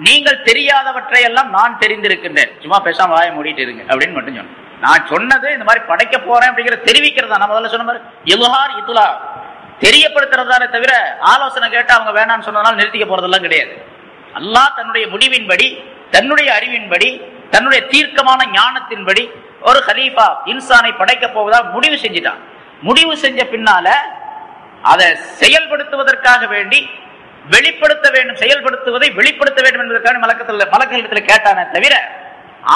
நீங்கள் தெரியாதவற்றை எல்லாம் நான் தெரிந்திருக்கின்றேன், சும்மா பேசாம வாயை மூடிட்டு இருங்க அப்படின்னு மட்டும் சொன்னேன். நான் சொன்னது இந்த மாதிரி படைக்க போறேன் அப்படிங்கிற தெரிவிக்கிறதா. நான் முதல்ல சொன்ன மாதிரி இல்ஹார் இத்லா, தெரியப்படுத்துறதானே தவிர ஆலோசனை கேட்டு அவங்க வேணான்னு சொன்னதால நிறுத்திக்க போறதெல்லாம் கிடையாது. அல்லாஹ் தன்னுடைய முடிவின்படி, தன்னுடைய அறிவின்படி, தன்னுடைய தீர்க்கமான ஞானத்தின்படி ஒரு ஹலீஃபா இன்சானை படைக்க போவதா முடிவு செஞ்சிட்டான். முடிவு செஞ்ச பின்னால அதை செயல்படுத்துவதற்காக வேண்டி வெளிப்படுத்த வேண்டும், செயல்படுத்துவதை வெளிப்படுத்த வேண்டும் என்பதற்காக மலக்களிடத்துல கேட்டானே தவிர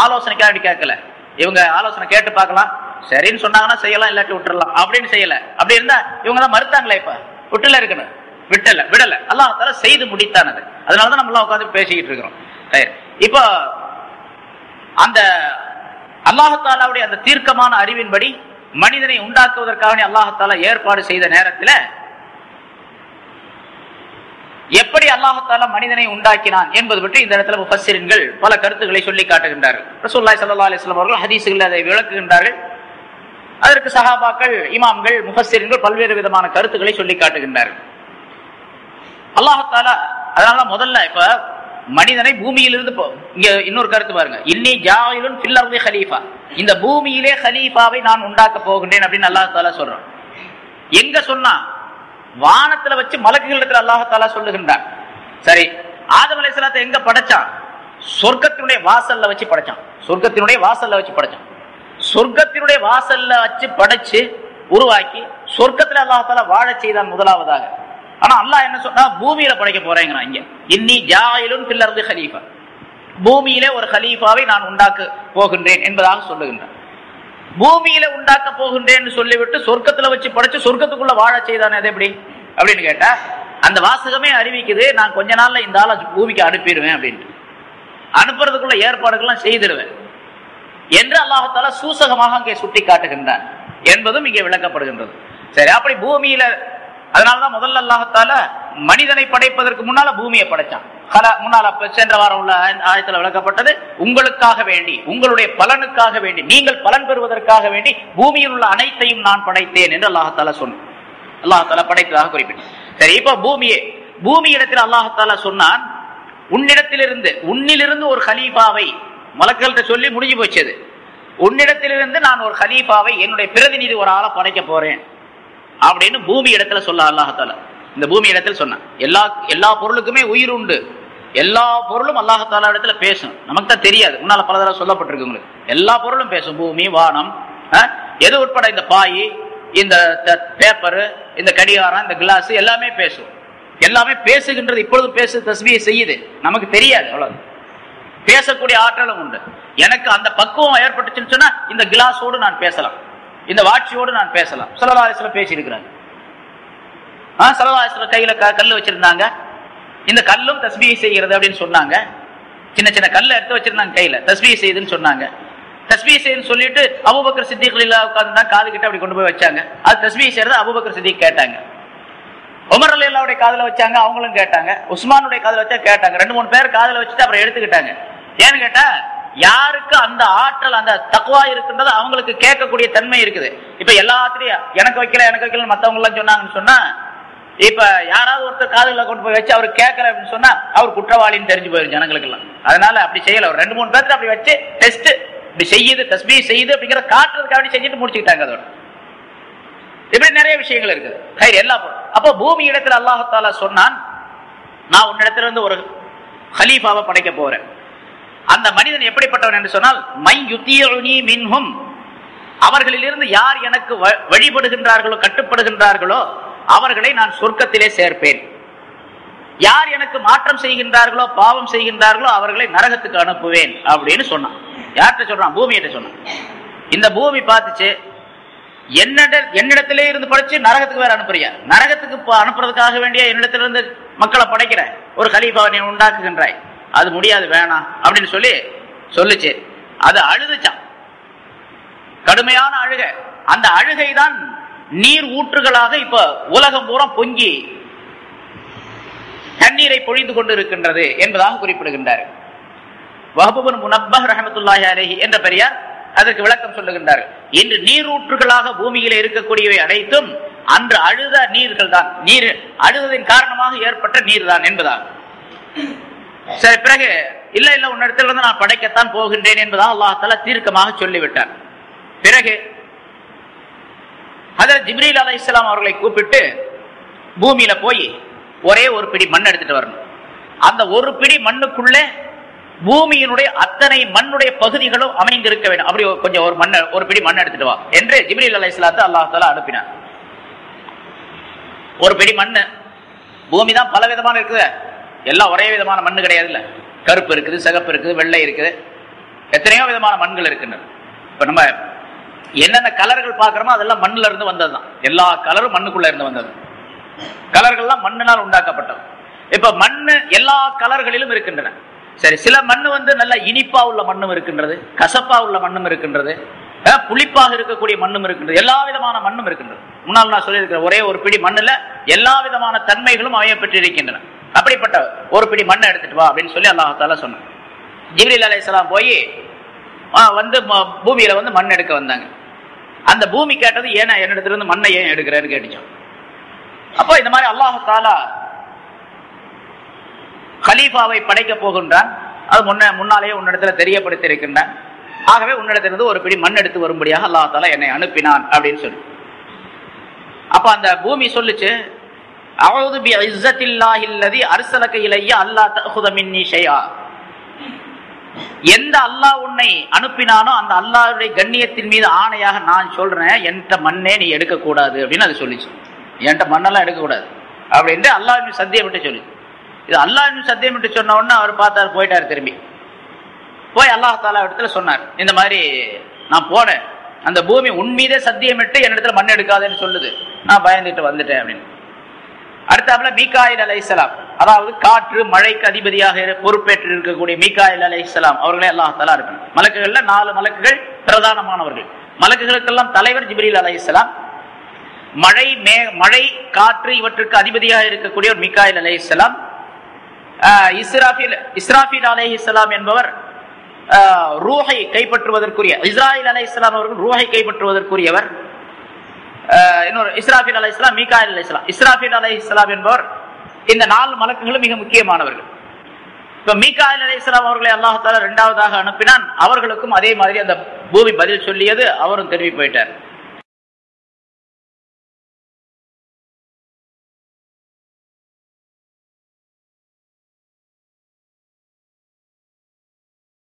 ஆலோசனைக்காக கேட்கல. இவங்க ஆலோசனை கேட்டு பார்க்கலாம், சரின்னு சொன்னாங்கன்னா செய்யலாம், இல்லாட்டி விட்டுறலாம் அப்படின்னு செய்யல. அப்படி இருந்தா இவங்க தான் மறுத்தாங்களே, இப்ப விட்டுல இருக்கணும், விடல. அல்லாஹ் தஆலா செய்து முடித்தானது. அதனாலதான் நம்ம எல்லாம் உட்காந்து பேசிக்கிட்டு இருக்கிறோம். இப்போ அந்த அல்லாஹ் தஆலாவுடைய அந்த தீர்க்கமான அறிவின்படி மனிதனை உண்டாக்குவதற்காக அல்லாஹ் தஆலா ஏற்பாடு செய்த நேரத்தில் எப்படி அல்லாஹ் தஆலா மனிதனை உண்டாக்கினான் என்பது பற்றி இந்த இடத்துல முஃபஸ்ஸிரீன்கள் பல கருத்துக்களை சொல்லி காட்டுகின்றார்கள். ரசூலுல்லாஹி ஸல்லல்லாஹு அலைஹி வஸல்லம் அவர்கள் ஹதீஸ்களில் அதை விளக்குகின்றார்கள். அதற்கு சஹாபாக்கள், இமாம்கள், முஃபஸ்ஸிரீன்கள் பல்வேறு விதமான கருத்துக்களை சொல்லி காட்டுகின்றார்கள். அல்லாஹ் தஆலா அதனால முதல்ல இப்ப மனிதனை பூமியிலிருந்து, இங்க இன்னொரு கருத்து பாருங்க, இன்னி ஜாயிலுன் ஃபில் அர்தி ஹலீஃபா, இந்த பூமியிலே ஹலீஃபாவை நான் உண்டாக்க போகின்றேன் அப்படின்னு அல்லாஹ் தஆலா சொல்றான். எங்க சொன்னா? வானத்துல வச்சு மலக்குகளிடத்துல அல்லாஹ் தஆலா சொல்லுகின்றான். சரி, ஆதம் அலைஹிஸ்ஸலாத்தை எங்க படைச்சான்? சொர்க்கத்தினுடைய வாசல்ல வச்சு படைச்சான். சொர்க்கத்தினுடைய வாசல்ல வச்சு படைச்சான். சொர்க்கத்தினுடைய வாசல்ல வச்சு படைச்சு உருவாக்கி சொர்க்கத்துல அல்லாஹ் தஆலா வாழ செய்தான் முதலாவதாக. ஆனா அல்லாஹ் என்ன சொன்னா? பூமியில படைக்க போறேங்கிறான். இங்க இன்னி ஜாயிலுன் ஃபில் அர்தி ஹலீஃபா, பூமியிலே ஒரு ஹலீஃபாவை நான் உண்டாக்க போகின்றேன் என்பதாக சொல்லுகின்றான். பூமியில உண்டாக்க போகின்றேன்னு சொல்லிவிட்டு சொர்க்கத்துல வச்சு படைச்சு சொர்க்கத்துக்குள்ள வாழ செய்தானே, அது எப்படி அப்படின்னு கேட்டா அந்த வாசகமே அறிவிக்குது, நான் கொஞ்ச நாள்ல இந்த ஆளை பூமிக்கு அனுப்பிடுவேன் அப்படின்ட்டு, அனுப்புறதுக்குள்ள ஏற்பாடுகள்லாம் செய்திருவேன் என்று அல்லாஹ் தஆலா சூசகமாக அங்கே சுட்டி காட்டுகின்றான் என்பதும் இங்கே விளக்கப்படுகின்றது. சரி, அப்படி பூமியில, அதனாலதான் முதல்ல அல்லாஹ் தஆலா மனிதனை படைப்பதற்கு முன்னால பூமியை படைச்சான். முன்னால சென்ற வாரம் உள்ள ஆயத்துல விளக்கப்பட்டது, உங்களுக்காக வேண்டி, உங்களுடைய பலனுக்காக வேண்டி, நீங்கள் பலன் பெறுவதற்காக வேண்டி பூமியில் உள்ள அனைத்தையும் நான் படைத்தேன் என்று அல்லாஹ் தஆலா சொன்னான். அல்லாஹ் தஆலா படைத்ததாக குறிப்பிட்டான். சரி, இப்ப பூமியிடத்தில் அல்லாஹ் தஆலா சொன்னான், உன்னிலிருந்து ஒரு ஹலீஃபாவை, மலக்குகள்கிட்ட சொல்லி முடிஞ்சு போச்சது, உன்னிடத்திலிருந்து நான் ஒரு ஹலீஃபாவை, என்னுடைய பிரதிநிதி ஒரு ஆளை படைக்க போறேன் அப்படின்னு பூமி இடத்துல சொல்ல அல்லாஹ் தஆலா. இந்த பூமி இடத்துல சொன்னான். எல்லா பொருளுக்குமே உயிர் உண்டு, எல்லா பொருளும் அல்லாஹ் தஆலா இடத்துல பேசும். நமக்கு தான் தெரியாது, முன்னால பல தடவை சொல்லப்பட்டிருக்கு உங்களுக்கு. எல்லா பொருளும் பேசும், பூமி, வானம், எது உட்பட இந்த பாய், இந்த பேப்பரு, இந்த கடிகாரம், இந்த கிளாஸ் எல்லாமே பேசும். எல்லாமே பேசுகின்றது, இப்பொழுதும் பேசு தஸ்பீஹ் செய்யுது, நமக்கு தெரியாது, அவ்வளவு பேசக்கூடிய ஆற்றலும் உண்டு. எனக்கு அந்த பக்குவம் ஏற்பட்டுச்சுன்னு சொன்னா இந்த கிளாஸோடு நான் பேசலாம், இந்த வாட்சியோடு நான் பேசலாம். ஸல்லல்லாஹு அலைஹி வஸல்லம் பேசி இருக்கிறாங்க. ஸல்லல்லாஹு அலைஹி வஸல்லம் கையில கல்லு வச்சிருந்தாங்க, இந்த கல்லும் தஸ்பீஹ் செய்கிறது அப்படின்னு சொன்னாங்க. சின்ன சின்ன கல்ல எடுத்து வச்சிருந்தாங்க கையில, தஸ்பீஹ் செய்யுதுன்னு சொன்னாங்க. தஸ்பீஹ் செய்யுன்னு சொல்லிட்டு அபூபக்கர் சித்திக் ரலியல்லாஹு உட்கார்ந்து காது கிட்ட அப்படி கொண்டு போய் வச்சாங்க. அது தஸ்பீஹ் செய்யறது அபூபக்கர் சித்திக் கேட்டாங்க. உமர் ரலியல்லாஹுடைய காதுல வச்சாங்க, அவங்களும் கேட்டாங்க. உஸ்மானுடைய காதுல வச்சா கேட்டாங்க. 2-3 பேர் காதுல வச்சுட்டு அப்புறம் எடுத்துக்கிட்டாங்க. ஏன்னு கேட்டா, யாருக்கு அந்த ஆற்றல் அந்த தக்வா இருக்குன்றது அவங்களுக்கு கேட்கக்கூடிய தன்மை இருக்குது. இப்ப எல்லாத்திலையும் எனக்கு வைக்கல மத்தவங்க எல்லாம் சொன்னாங்கன்னு சொன்னா, இப்ப யாராவது ஒருத்தர் காதுல கொண்டு போய் வச்சு அவர் கேட்கல அப்படின்னு சொன்னா அவர் குற்றவாளின்னு தெரிஞ்சு போயிடும் ஜனங்களுக்கு எல்லாம். அதனால அப்படி செய்யல. ஒரு 2-3 பேர்த்து அப்படி வச்சு டெஸ்ட் இப்படி செய்யுது, தஸ்பீஹ் செய்யுது அப்படிங்கிற காட்டுறதுக்காக செஞ்சுட்டு முடிச்சுக்கிட்டாங்க. அதோட இப்படி நிறைய விஷயங்கள் இருக்குது. எல்லா அப்போ பூமி இடத்துல அல்லாஹ் தஆலா சொன்னான், நான் உன்னிடத்துல இருந்து ஒரு ஹலீஃபாவை படைக்க போறேன். அந்த மனிதன் எப்படிப்பட்டவன் என்று சொன்னால், மை யுதீஉனி மின்ஹும், அவர்களிலிருந்து யார் எனக்கு வழிபடுகின்றார்களோ கட்டுப்படுகின்றார்களோ அவர்களை நான் சொர்க்கத்திலே சேர்ப்பேன். யார் எனக்கு மாற்றம் செய்கின்றார்களோ பாவம் செய்கின்றார்களோ அவர்களை நரகத்துக்கு அனுப்புவேன் அப்படின்னு சொன்னான். யார்கிட்ட சொல்றான்? பூமியிட்ட சொன்னான். இந்த பூமி பார்த்துச்சு, என்னிடத்திலே இருந்து படைச்சு நரகத்துக்கு வேற அனுப்புறியா? நரகத்துக்கு அனுப்புறதுக்காக வேண்டிய என்னிடத்திலிருந்து மக்களை படைக்கிற ஒரு கலீஃபாவை நீ உண்டாக்குகின்றாய், அது முடியாது, வேணாம் அப்படின்னு சொல்லுச்சு. அது அழுதுச்சான், கடுமையான அழுகை. அந்த அழுகை தான் நீர் ஊற்றுகளாக இப்ப உலகம் பூரா பொங்கி தண்ணீரை பொழிந்து கொண்டு இருக்கின்றது என்பதாக குறிப்பிடுகின்றார். வஹப் இப்னு முனப்பஹ் ரஹ்மத்துல்லாஹி அலைஹி என்ற பெரியார் அதற்கு விளக்கம் சொல்லுகின்றார்கள். இன்று நீரூற்றுகளாக பூமியிலே இருக்கக்கூடியவை அனைத்தும் அன்று அழுத நீர்கள் தான், நீர் அழுததின் காரணமாக ஏற்பட்ட நீர் தான் என்பதாக. சரி, பிறகு இல்ல உன்னிடத்திலிருந்து நான் படைக்கத்தான் போகின்றேன் என்பதாக அல்லாஹ் தஆலா தீர்க்கமாக சொல்லிவிட்டார். பிறகு ஹஜ்ரத் ஜிப்ரீல் அலைஹிஸ்ஸலாம் அவர்களை கூப்பிட்டு பூமியில போய் ஒரே ஒரு பிடி மண் எடுத்துட்டு வரணும். அந்த ஒரு பிடி மண்ணுக்குள்ளே பூமியினுடைய அத்தனை மண்ணுடைய பகுதிகளும் அமைந்திருக்க வேண்டும். அப்படி கொஞ்சம் ஒரு பிடி மண் எடுத்துட்டு வா என்று ஜிப்ரீல் அலைஹிஸ்ஸலாத்தை அல்லாஹ் தஆலா அனுப்பினார். ஒரு பிடி மண்ணு, பூமி தான் பல விதமான இருக்குது, எல்லாம் ஒரே விதமான மண்ணு கிடையாது. இல்ல, கருப்பு இருக்குது, சிகப்பு இருக்குது, வெள்ளை இருக்குது, எத்தனையோ விதமான மண்கள் இருக்கின்றன. இப்ப நம்ம என்னென்ன கலர்கள் பார்க்கிறோமோ அதெல்லாம் மண்ணுல இருந்து வந்ததுதான். எல்லா கலரும் மண்ணுக்குள்ள இருந்து வந்தது. கலர்கள்லாம் மண்ணினால் உண்டாக்கப்பட்டது. இப்ப மண்ணு எல்லா கலர்களிலும் இருக்கின்றன. சரி, சில மண்ணு நல்ல இனிப்பா உள்ள மண்ணும் இருக்கின்றது, கசப்பா உள்ள மண்ணும் இருக்கின்றது, புளிப்பாக இருக்கக்கூடிய மண்ணும் இருக்கின்றது, எல்லா விதமான மண்ணும் இருக்கின்றது. முன்னால் நான் சொல்லியிருக்கிறேன், ஒரே ஒரு பிடி மண்ணுல எல்லா விதமான தன்மைகளும் அமைய பெற்றிருக்கின்றன. அப்படிப்பட்ட ஒரு பிடி மண்ணை எடுத்துட்டு வா அப்படின்னு சொல்லி அல்லாஹ் தஆலா சொன்னான். ஜிப்ரீல் அலைஹிஸ்ஸலாம் போய் பூமியில மண் எடுக்க வந்தாங்க. அந்த பூமி கேட்டது, ஏன்னா என்னிடத்துல இருந்து மண்ணை ஏன் எடுக்கிறேன்னு கேட்டுச்சோம். அப்போ இந்த மாதிரி அல்லாஹ் தஆலா கலீஃபாவை படைக்க போகின்றான். அது முன்னாலேயே உன்னிடத்துல தெரியப்படுத்தி இருக்கின்றான். ஆகவே உன்னிடத்திலிருந்து ஒரு பிடி மண் எடுத்து வரும்படியாக அல்லாஹ் தஆலா என்னை அனுப்பினான் அப்படின்னு சொல்லி. அப்ப அந்த பூமி சொல்லுச்சு, அஊது பி இஸ்ஸத்தில்லாஹில்லதி அர்ஸலக இலைய அல்லா தஅஹுத மின்னி ஷைஆ. எந்த அல்லாஹ் உன்னை அனுப்பினானோ அந்த அல்லாஹ்வுடைய கண்ணியத்தின் மீது ஆணையாக நான் சொல்றேன், என்கிட்ட மண்ணே நீ எடுக்க கூடாது அப்படின்னு அது சொல்லிச்சு. என்கிட்ட மண்ணெல்லாம் எடுக்கக்கூடாது அப்படின்ட்டு அல்லாஹ் சத்தியம் விட்டு சொல்லி. இது அல்லாஹ் சத்தியம் விட்டு சொன்ன உடனே அவர் பார்த்தாரு, போயிட்டாரு. திரும்பி போய் அல்லாஹ் தஆலா இடத்துல சொன்னார், இந்த மாதிரி நான் போனேன், அந்த பூமி உன்மீதே சத்தியமிட்டு என்னிடத்துல மண் எடுக்காதுன்னு சொல்லுது, நான் பயந்துட்டு வந்துட்டேன் அப்படின்னு. அடுத்தாப்புல மீகாயில் அலைஹிஸ்ஸலாம், அதாவது காற்று மழைக்கு அதிபதியாக பொறுப்பேற்று இருக்கக்கூடிய மீகாயில் அலைஹிஸ்ஸலாம் அவர்களே அல்லாஹ் தஆலா இருக்கணும். மலக்குகள்ல 4 மலக்குகள் பிரதானமானவர்கள். மலக்குகளுக்கெல்லாம் தலைவர் ஜிப்ரீல் அலைஹிஸ்ஸலாம். மழை காற்று இவற்றுக்கு அதிபதியாக இருக்கக்கூடிய மீகாயில் அலைஹிஸ்ஸலாம். இஸ்ராஃபீல் அலைஹிஸ்ஸலாம் என்பவர் ரூஹை கைப்பற்றுவதற்குரிய, இஸ்ராயில் அலைஹிஸ்ஸலாம் அவர்கள் ரூஹை கைப்பற்றுவதற்குரியவர். இன்னொரு இஸ்ராஃபீல் அலைஹிஸ்ஸலாம், மீகாயில் அலைஹிஸ்ஸலாம். இஸ்ராஃபீல் அலைஹிஸ்ஸலாம் என்பவர் இந்த 4 மலக்குகளும் மிக முக்கியமானவர்கள். இப்ப மீகாயில் அலைஹிஸ்ஸலாம் அவர்களை அல்லாஹ் தஆலா 2வதாக அனுப்பினான். அவர்களுக்கும் அதே மாதிரி அந்த பூமி பதில் சொல்லியது, அவரும் திரும்பி போயிட்டார்.